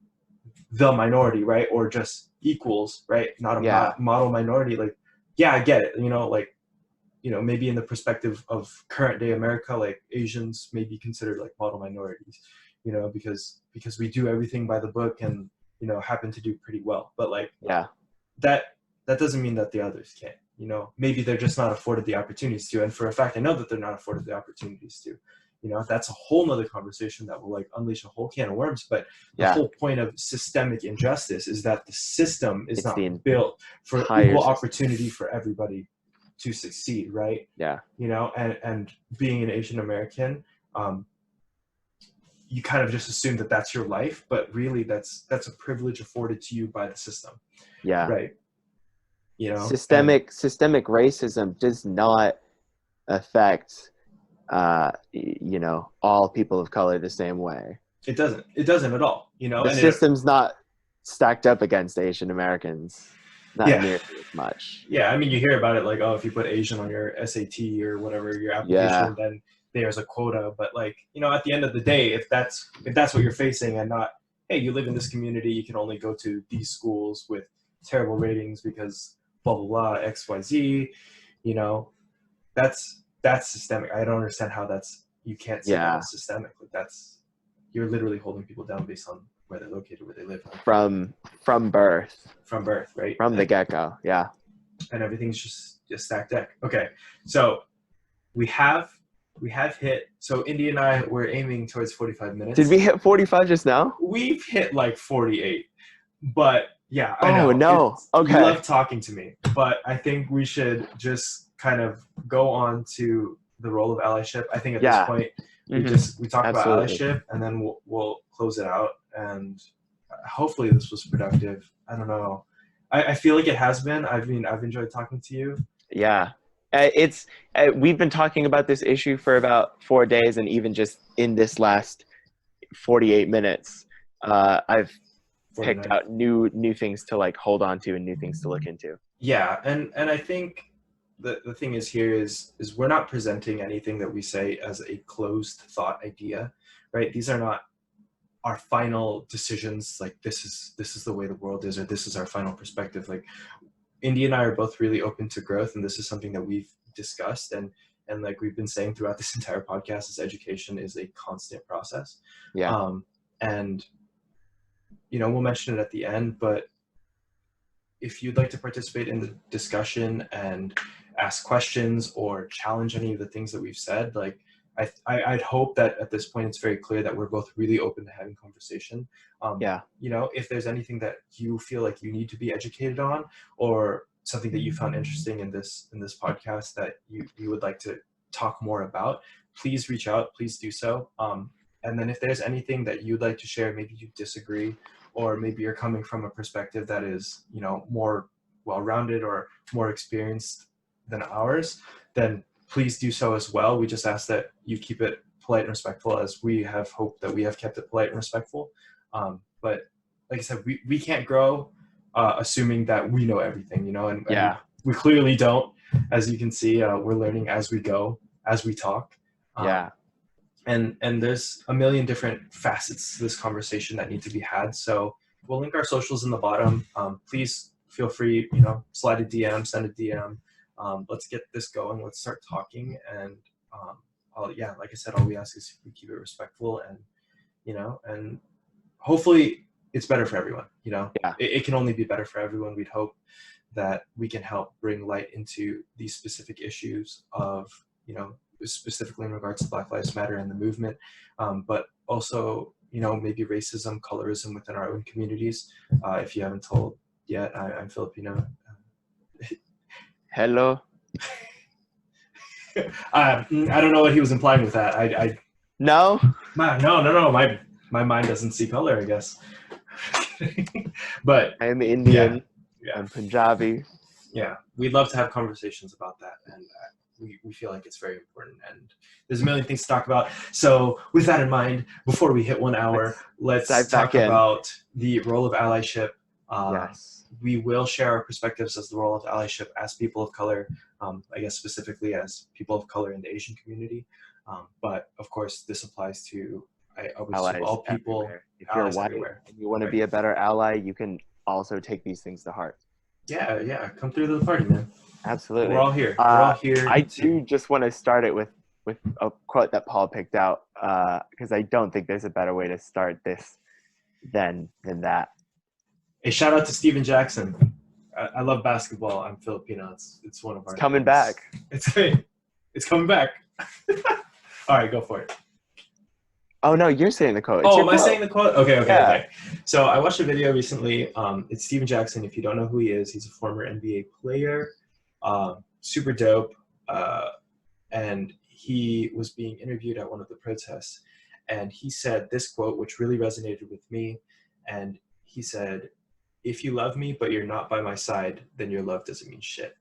the minority, right, or just equals, right, not a Yeah. model minority. Like, yeah, I get it, you know, like, you know, maybe in the perspective of current day America, like Asians may be considered like model minorities, you know, because we do everything by the book and, you know, happen to do pretty well. But like Yeah. that doesn't mean that the others can't, you know, maybe they're just not afforded the opportunities to. And for a fact, I know that they're not afforded the opportunities to, you know, that's a whole nother conversation that will like unleash a whole can of worms. But the Yeah. whole point of systemic injustice is that the system is It's the not built for entire equal system. opportunity for everybody to succeed, right? Yeah. You know, and being an Asian American, you kind of just assume that that's your life, but really that's a privilege afforded to you by the system, Yeah. right? You know, and Systemic racism does not affect you know, all people of color the same way. it doesn't at all, you know. The And it, system's not stacked up against Asian Americans, not yeah, nearly as much. yeah, I mean, you hear about it like, oh, if you put Asian on your SAT or whatever your Yeah. application, then there's a quota. But like, you know, at the end of the day, if that's what you're facing, and not, hey, you live in this community, you can only go to these schools with terrible ratings because blah blah blah XYZ, you know, that's systemic. I don't understand how that's, you can't say that Yeah. it's systemic. Like that's, you're literally holding people down based on where they're located, where they live, From birth, from birth, right? from the get-go. Yeah. And everything's just stacked deck. Okay, so we have hit. So Indy and I were aiming towards 45 minutes. Did we hit 45 just now? We've hit like 48, but yeah, I Oh know. no. Okay. You love talking to me, but I think we should just kind of go on to the role of allyship. I think at this point we talk about Absolutely. allyship, and then we'll close it out. And hopefully this was productive. I don't know. I feel like it has been. I mean, I've enjoyed talking to you. Yeah. It's we've been talking about this issue for about 4 days, and even just in this last 48 minutes, I've picked out new things to like hold on to and new things to look into. Yeah, and I think the thing is here is we're not presenting anything that we say as a closed thought idea, right? These are not our final decisions, like this is the way the world is, or this is our final perspective. Like Indy and I are both really open to growth, and this is something that we've discussed, and And like we've been saying throughout this entire podcast, is education is a constant process. Yeah. And, you know, we'll mention it at the end, but if you'd like to participate in the discussion and ask questions or challenge any of the things that we've said, like I'd hope that at this point it's very clear that we're both really open to having conversation. Yeah. You know, if there's anything that you feel like you need to be educated on, or something that you found interesting in this podcast that you would like to talk more about, please reach out. Please do so. And then if there's anything that you'd like to share, maybe you disagree, or maybe you're coming from a perspective that is, you know, more well-rounded or more experienced than ours, then please do so as well. We just ask that you keep it polite and respectful, as we have hoped that we have kept it polite and respectful. But like I said, we can't grow assuming that we know everything, you know, and we clearly don't. As you can see, we're learning as we go, as we talk. And there's a million different facets to this conversation that need to be had. So we'll link our socials in the bottom. Please feel free, you know, slide a DM, send a DM. Let's get this going. Let's start talking. And like I said, all we ask is we keep it respectful, and, you know, and hopefully it's better for everyone. You know, it can only be better for everyone. We'd hope that we can help bring light into these specific issues of, you know, specifically in regards to Black Lives Matter and the movement, but also, you know, maybe racism, colorism within our own communities. If you haven't told yet, I'm Filipino. Hello. I don't know what he was implying with that. No. My mind doesn't see color, I guess. But I am Indian. Yeah. I'm Punjabi. Yeah, we'd love to have conversations about that, and we feel like it's very important, and there's a million things to talk about. So with that in mind, before we hit 1 hour, let's talk about the role of allyship. We will share our perspectives as the role of allyship as people of color, I guess specifically as people of color in the Asian community. But of course, this applies to all people. Everywhere. If you're white and you want to be a better ally, you can also take these things to heart. Yeah. Come through to the party, man. Absolutely. We're all here. We're all here. I do just want to start it with a quote that Paul picked out, because I don't think there's a better way to start this than that. A shout out to Steven Jackson. I love basketball. I'm Filipino. It's one of our. It's coming back. It's coming back. All right, go for it. Oh no, you're saying the quote. Am I saying the quote? Okay. So I watched a video recently. It's Steven Jackson. If you don't know who he is, he's a former NBA player. Super dope. And he was being interviewed at one of the protests, and he said this quote, which really resonated with me. And he said, "If you love me, but you're not by my side, then your love doesn't mean shit."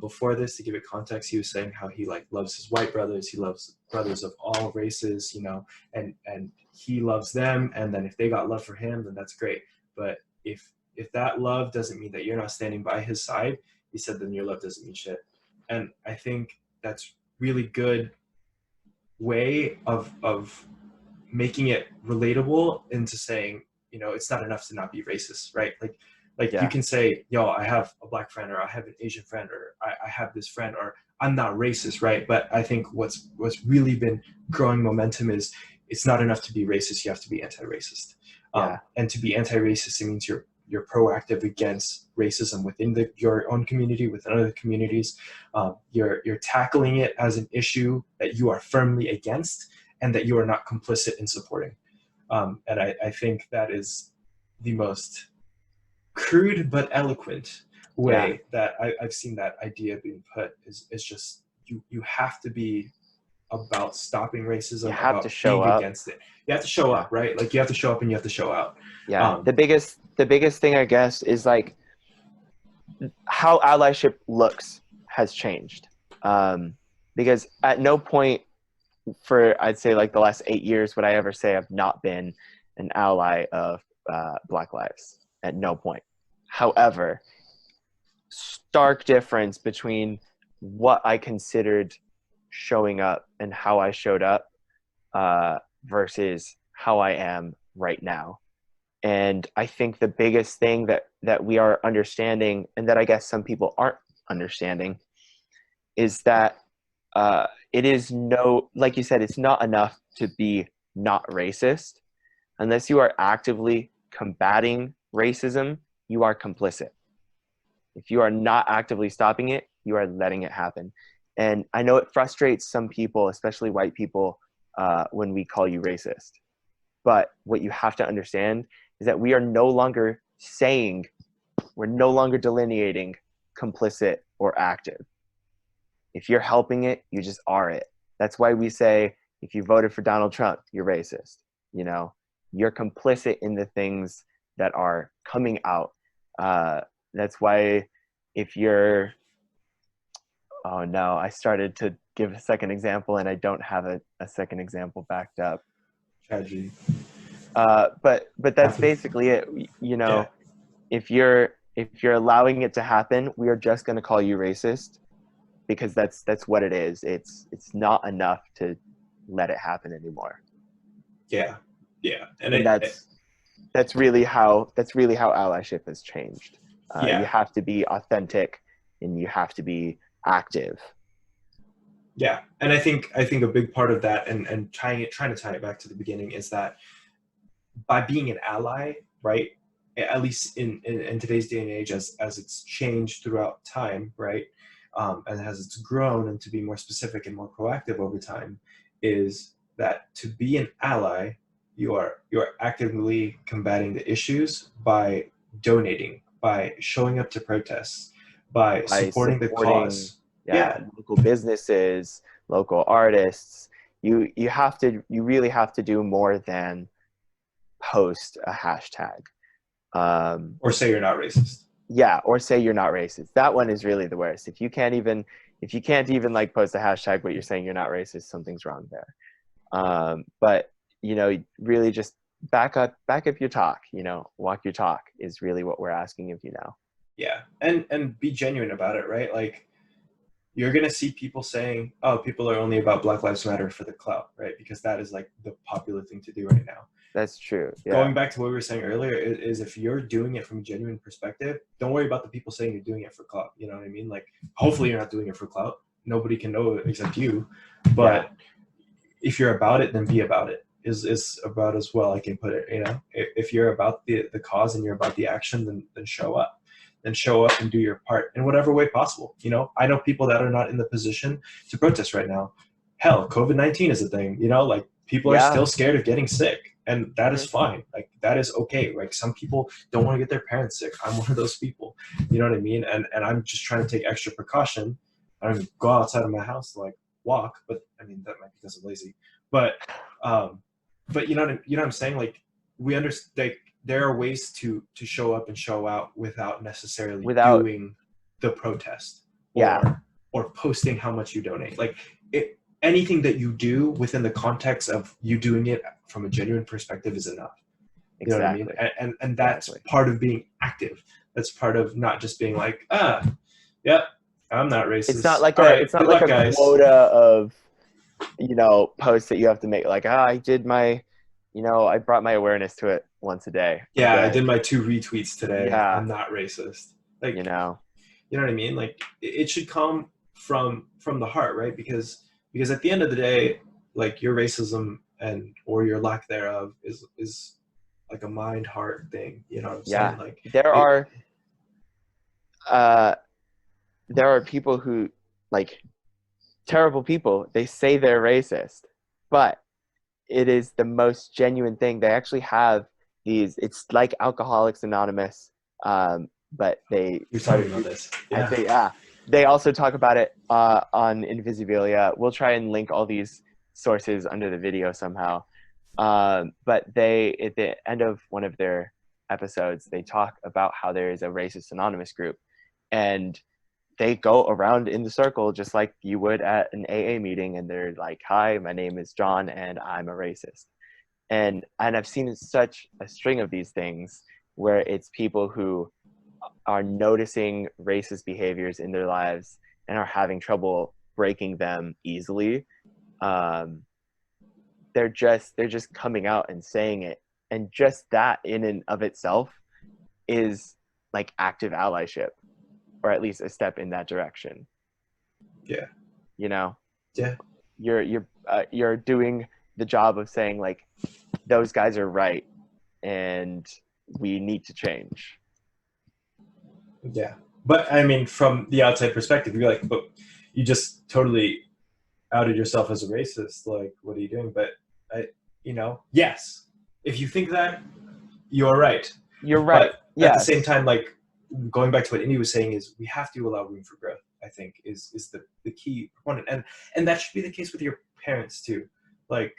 Before this, to give it context, he was saying how he loves his white brothers. He loves brothers of all races, you know, and he loves them. And then if they got love for him, then that's great. But if that love doesn't mean that you're not standing by his side, he said, then your love doesn't mean shit. And I think that's really good way of making it relatable into saying, you know, it's not enough to not be racist, right? You can say, yo, I have a black friend, or I have an Asian friend, or I have this friend, or I'm not racist, right? But I think what's really been growing momentum is it's not enough to be racist. You have to be anti-racist. And to be anti-racist, it means you're proactive against racism within your own community, within other communities. You're tackling it as an issue that you are firmly against and that you are not complicit in supporting. And I think that is the most crude but eloquent way that I've seen that idea being put is just you have to be about stopping racism. You have about to show being up against it. You have to show up, right? Like you have to show up and you have to show out. The biggest thing, I guess, is like how allyship looks has changed. Because at no point for, I'd say, like the last 8 years would I ever say I've not been an ally of Black Lives. At no point. However, stark difference between what I considered showing up and how I showed up versus how I am right now. And I think the biggest thing that we are understanding, and that I guess some people aren't understanding, is that it is like you said, it's not enough to be not racist. Unless you are actively combating racism, you are complicit. If you are not actively stopping it, you are letting it happen. And I know it frustrates some people, especially white people, when we call you racist. But what you have to understand is that we're no longer delineating complicit or active. If you're helping it, you just are it. That's why we say, if you voted for Donald Trump, you're racist. You know, you're complicit in the things that are coming out. That's why if you're, oh no, I started to give a second example and I don't have a second example backed up. Tragedy. But that's basically it. You know, Yeah. if you're allowing it to happen, we are just going to call you racist, because that's what it is. It's not enough to let it happen anymore. Yeah. Yeah. And that's really how allyship has changed. Yeah. You have to be authentic and you have to be active. Yeah. And I think a big part of that, and trying to tie it back to the beginning, is that by being an ally, right? At least in today's day and age, as it's changed throughout time, right? And as it's grown and to be more specific and more proactive over time, is that to be an ally, you're actively combating the issues by donating, by showing up to protests, by supporting the cause. Yeah. Local businesses, local artists. You really have to do more than post a hashtag. Or say you're not racist. Yeah, or say you're not racist. That one is really the worst. If you can't even like post a hashtag, but you're saying you're not racist, something's wrong there. But really just back up your talk. Walk your talk is really what we're asking of you now. Yeah, and be genuine about it, right? Like, you're gonna see people saying, "Oh, people are only about Black Lives Matter for the clout," right? Because that is like the popular thing to do right now. That's true. Yeah. Going back to what we were saying earlier, is if you're doing it from a genuine perspective, don't worry about the people saying you're doing it for clout. You know what I mean? Like, hopefully you're not doing it for clout. Nobody can know except you. But if you're about it, then be about it. Is about as well I can put it. If you're about the cause and you're about the action, then show up. Then show up and do your part in whatever way possible. I know people that are not in the position to protest right now. Hell, COVID-19 is a thing. Like, people are still scared of getting sick, and that is fine. Like, that is okay. Like, some people don't want to get their parents sick. I'm one of those people. You know what I mean? And I'm just trying to take extra precaution. I don't even go outside of my house to, like, walk, but I mean, that might be because I'm lazy. But you know what I'm saying? Like, we understand, like, there are ways to show up and show out without necessarily doing the protest or posting how much you donate. Like, anything that you do within the context of you doing it from a genuine perspective is enough. You know what I mean? And that's part of being active. That's part of not just being like, yep, I'm not racist. It's not like a quota of posts that you have to make. Like, I did my, I brought my awareness to it once a day. Yeah, I did my 2 retweets today. Yeah. I'm not racist. Like, you know what I mean? Like, it should come from the heart, right? Because at the end of the day, like, your racism or your lack thereof is like a mind heart thing. You know what I'm saying? Like, there are people who, like, terrible people, they say they're racist, but it is the most genuine thing. They actually have these, it's like Alcoholics Anonymous, but you're talking about this. They also talk about it on Invisibilia. We'll try and link all these sources under the video somehow. But they, at the end of one of their episodes, they talk about how there is a racist anonymous group, and they go around in the circle just like you would at an AA meeting, and they're like, "Hi, my name is John, and I'm a racist." And I've seen such a string of these things where it's people who are noticing racist behaviors in their lives and are having trouble breaking them easily. They're just coming out and saying it, and just that in and of itself is like active allyship, or at least a step in that direction. Yeah. Yeah. you're doing the job of saying like those guys are right and we need to change. Yeah. But I mean, from the outside perspective, you're like, but you just totally outed yourself as a racist. Like, what are you doing? But yes, if you think that, you're right. You're right. But at the Yes. same time, like going back to what Indy was saying, is we have to allow room for growth. I think is the key component, and that should be the case with your parents too. Like,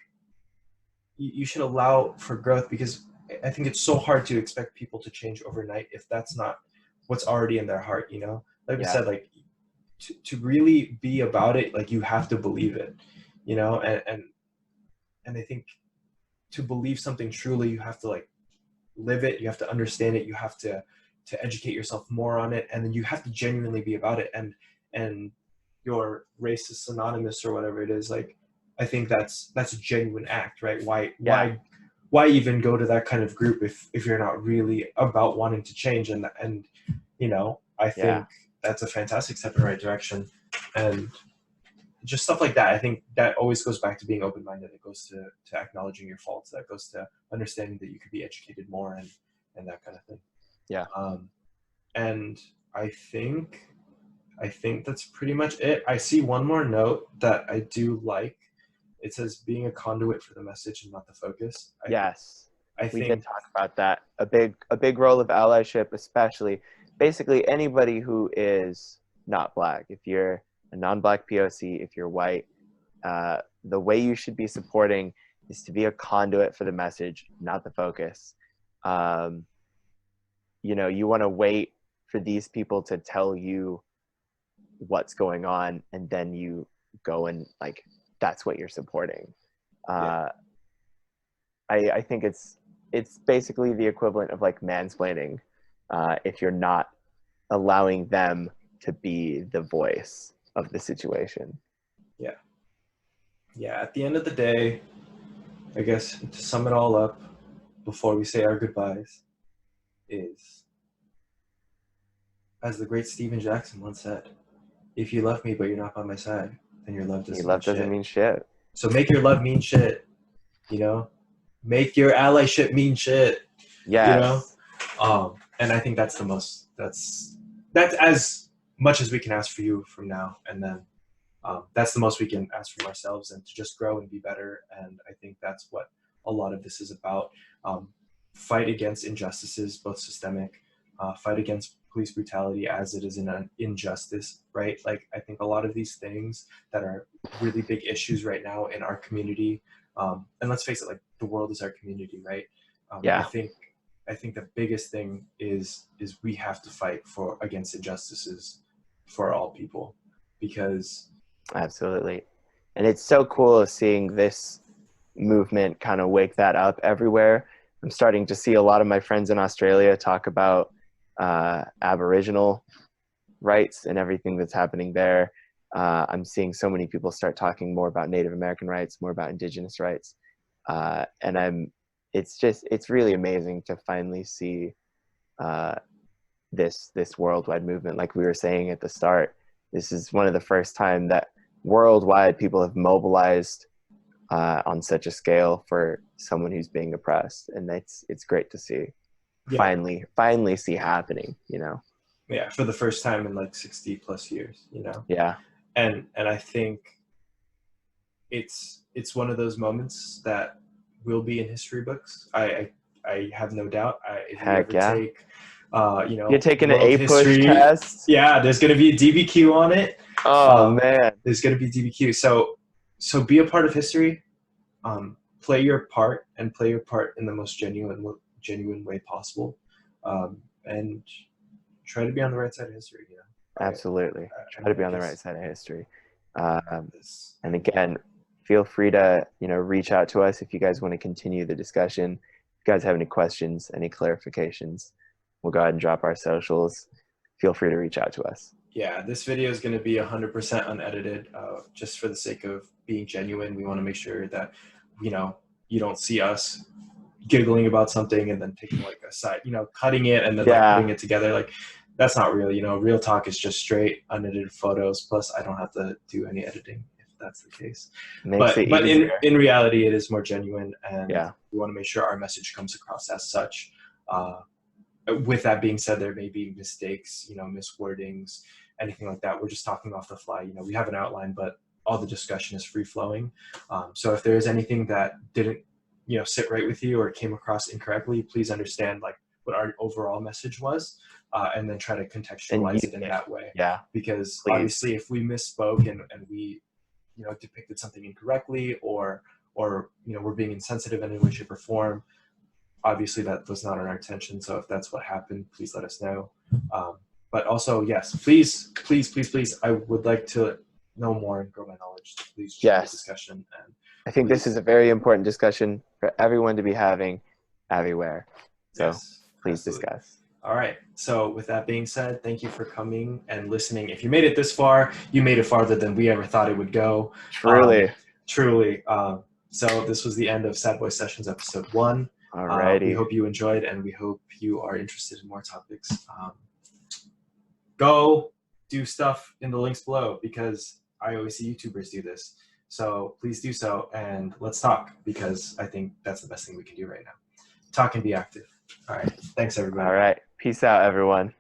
you should allow for growth, because I think it's so hard to expect people to change overnight if that's not what's already in their heart. Like we Yeah. said, like to really be about it, like you have to believe it. And I think to believe something truly, you have to like live it, you have to understand it, you have to educate yourself more on it, and then you have to genuinely be about it. And your racist anonymous or whatever it is, like I think that's a genuine act, right? Why even go to that kind of group if you're not really about wanting to change? And I think that's a fantastic step in the right direction. And just stuff like that, I think that always goes back to being open-minded. It goes to acknowledging your faults. That goes to understanding that you could be educated more, and that kind of thing. Yeah. And I think that's pretty much it. I see one more note that I do like. It says being a conduit for the message and not the focus. Yes. I We think did talk about that. A big role of allyship, especially basically anybody who is not Black. If you're a non-Black POC, if you're white, the way you should be supporting is to be a conduit for the message, not the focus. You want to wait for these people to tell you what's going on, and then you go and like that's what you're supporting. I think it's basically the equivalent of like mansplaining, if you're not allowing them to be the voice of the situation. Yeah, at the end of the day, I guess to sum it all up before we say our goodbyes is, as the great Stephen Jackson once said, if you love me but you're not by my side, then your love doesn't Mean shit. So make your love mean shit, make your allyship mean shit. Yes. And I think that's as much as we can ask for you from now. And then that's the most we can ask from ourselves, and to just grow and be better. And I think that's what a lot of this is about. Fight against injustices, both systemic, fight against police brutality as it is an injustice, right? Like, I think a lot of these things that are really big issues right now in our community, and let's face it, like the world is our community, right? I think the biggest thing is we have to fight against injustices for all people, because Absolutely. And it's so cool seeing this movement kind of wake that up everywhere. I'm starting to see a lot of my friends in Australia talk about Aboriginal rights and everything that's happening there. I'm seeing so many people start talking more about Native American rights, more about Indigenous rights. And it's really amazing to finally see this worldwide movement. Like we were saying at the start, this is one of the first time that worldwide people have mobilized on such a scale for someone who's being oppressed, and it's great to see. Finally see happening, Yeah, for the first time in like 60 plus years, Yeah. And I think it's one of those moments that will be in history books. I have no doubt. Heck yeah. Take You're taking an world A-push history test? Yeah, there's going to be a DBQ on it. Oh man, there's going to be DBQ. So be a part of history. Play your part, and play your part in the most genuine way possible, and try to be on the right side of history. Absolutely. Try to be on the right side of history. And again, feel free to reach out to us if you guys want to continue the discussion. If you guys have any questions, any clarifications, we'll go ahead and drop our socials. Feel free to reach out to us. Yeah, this video is going to be 100% unedited, just for the sake of being genuine. We want to make sure that you don't see us giggling about something and then taking like a side, cutting it and then like putting it together. Like, that's not real. Real talk is just straight unedited photos. Plus, I don't have to do any editing, that's the case. Makes it But easier. in reality, it is more genuine, and Yeah. we want to make sure our message comes across as such. With that being said, there may be mistakes, miswordings, anything like that. We're just talking off the fly. We have an outline, but all the discussion is free flowing. So if there is anything that didn't, sit right with you or came across incorrectly, please understand like what our overall message was, and then try to contextualize it in that way. Yeah. Because Please. obviously, if we misspoke and we, depicted something incorrectly, or we're being insensitive in any way, shape, or form, obviously that was not our intention. So if that's what happened, please let us know. But also, yes, please, I would like to know more and grow my knowledge. So please join the discussion. And I think this is a very important discussion for everyone to be having everywhere. So yes, please absolutely. discuss. All right. So with that being said, thank you for coming and listening. If you made it this far, you made it farther than we ever thought it would go. Truly. Truly. So this was the end of Sadboy Sessions episode 1. Alrighty. We hope you enjoyed, and we hope you are interested in more topics. Go do stuff in the links below, because I always see YouTubers do this. So please do so, and let's talk, because I think that's the best thing we can do right now. Talk and be active. All right. Thanks, everybody. All right. Peace out, everyone.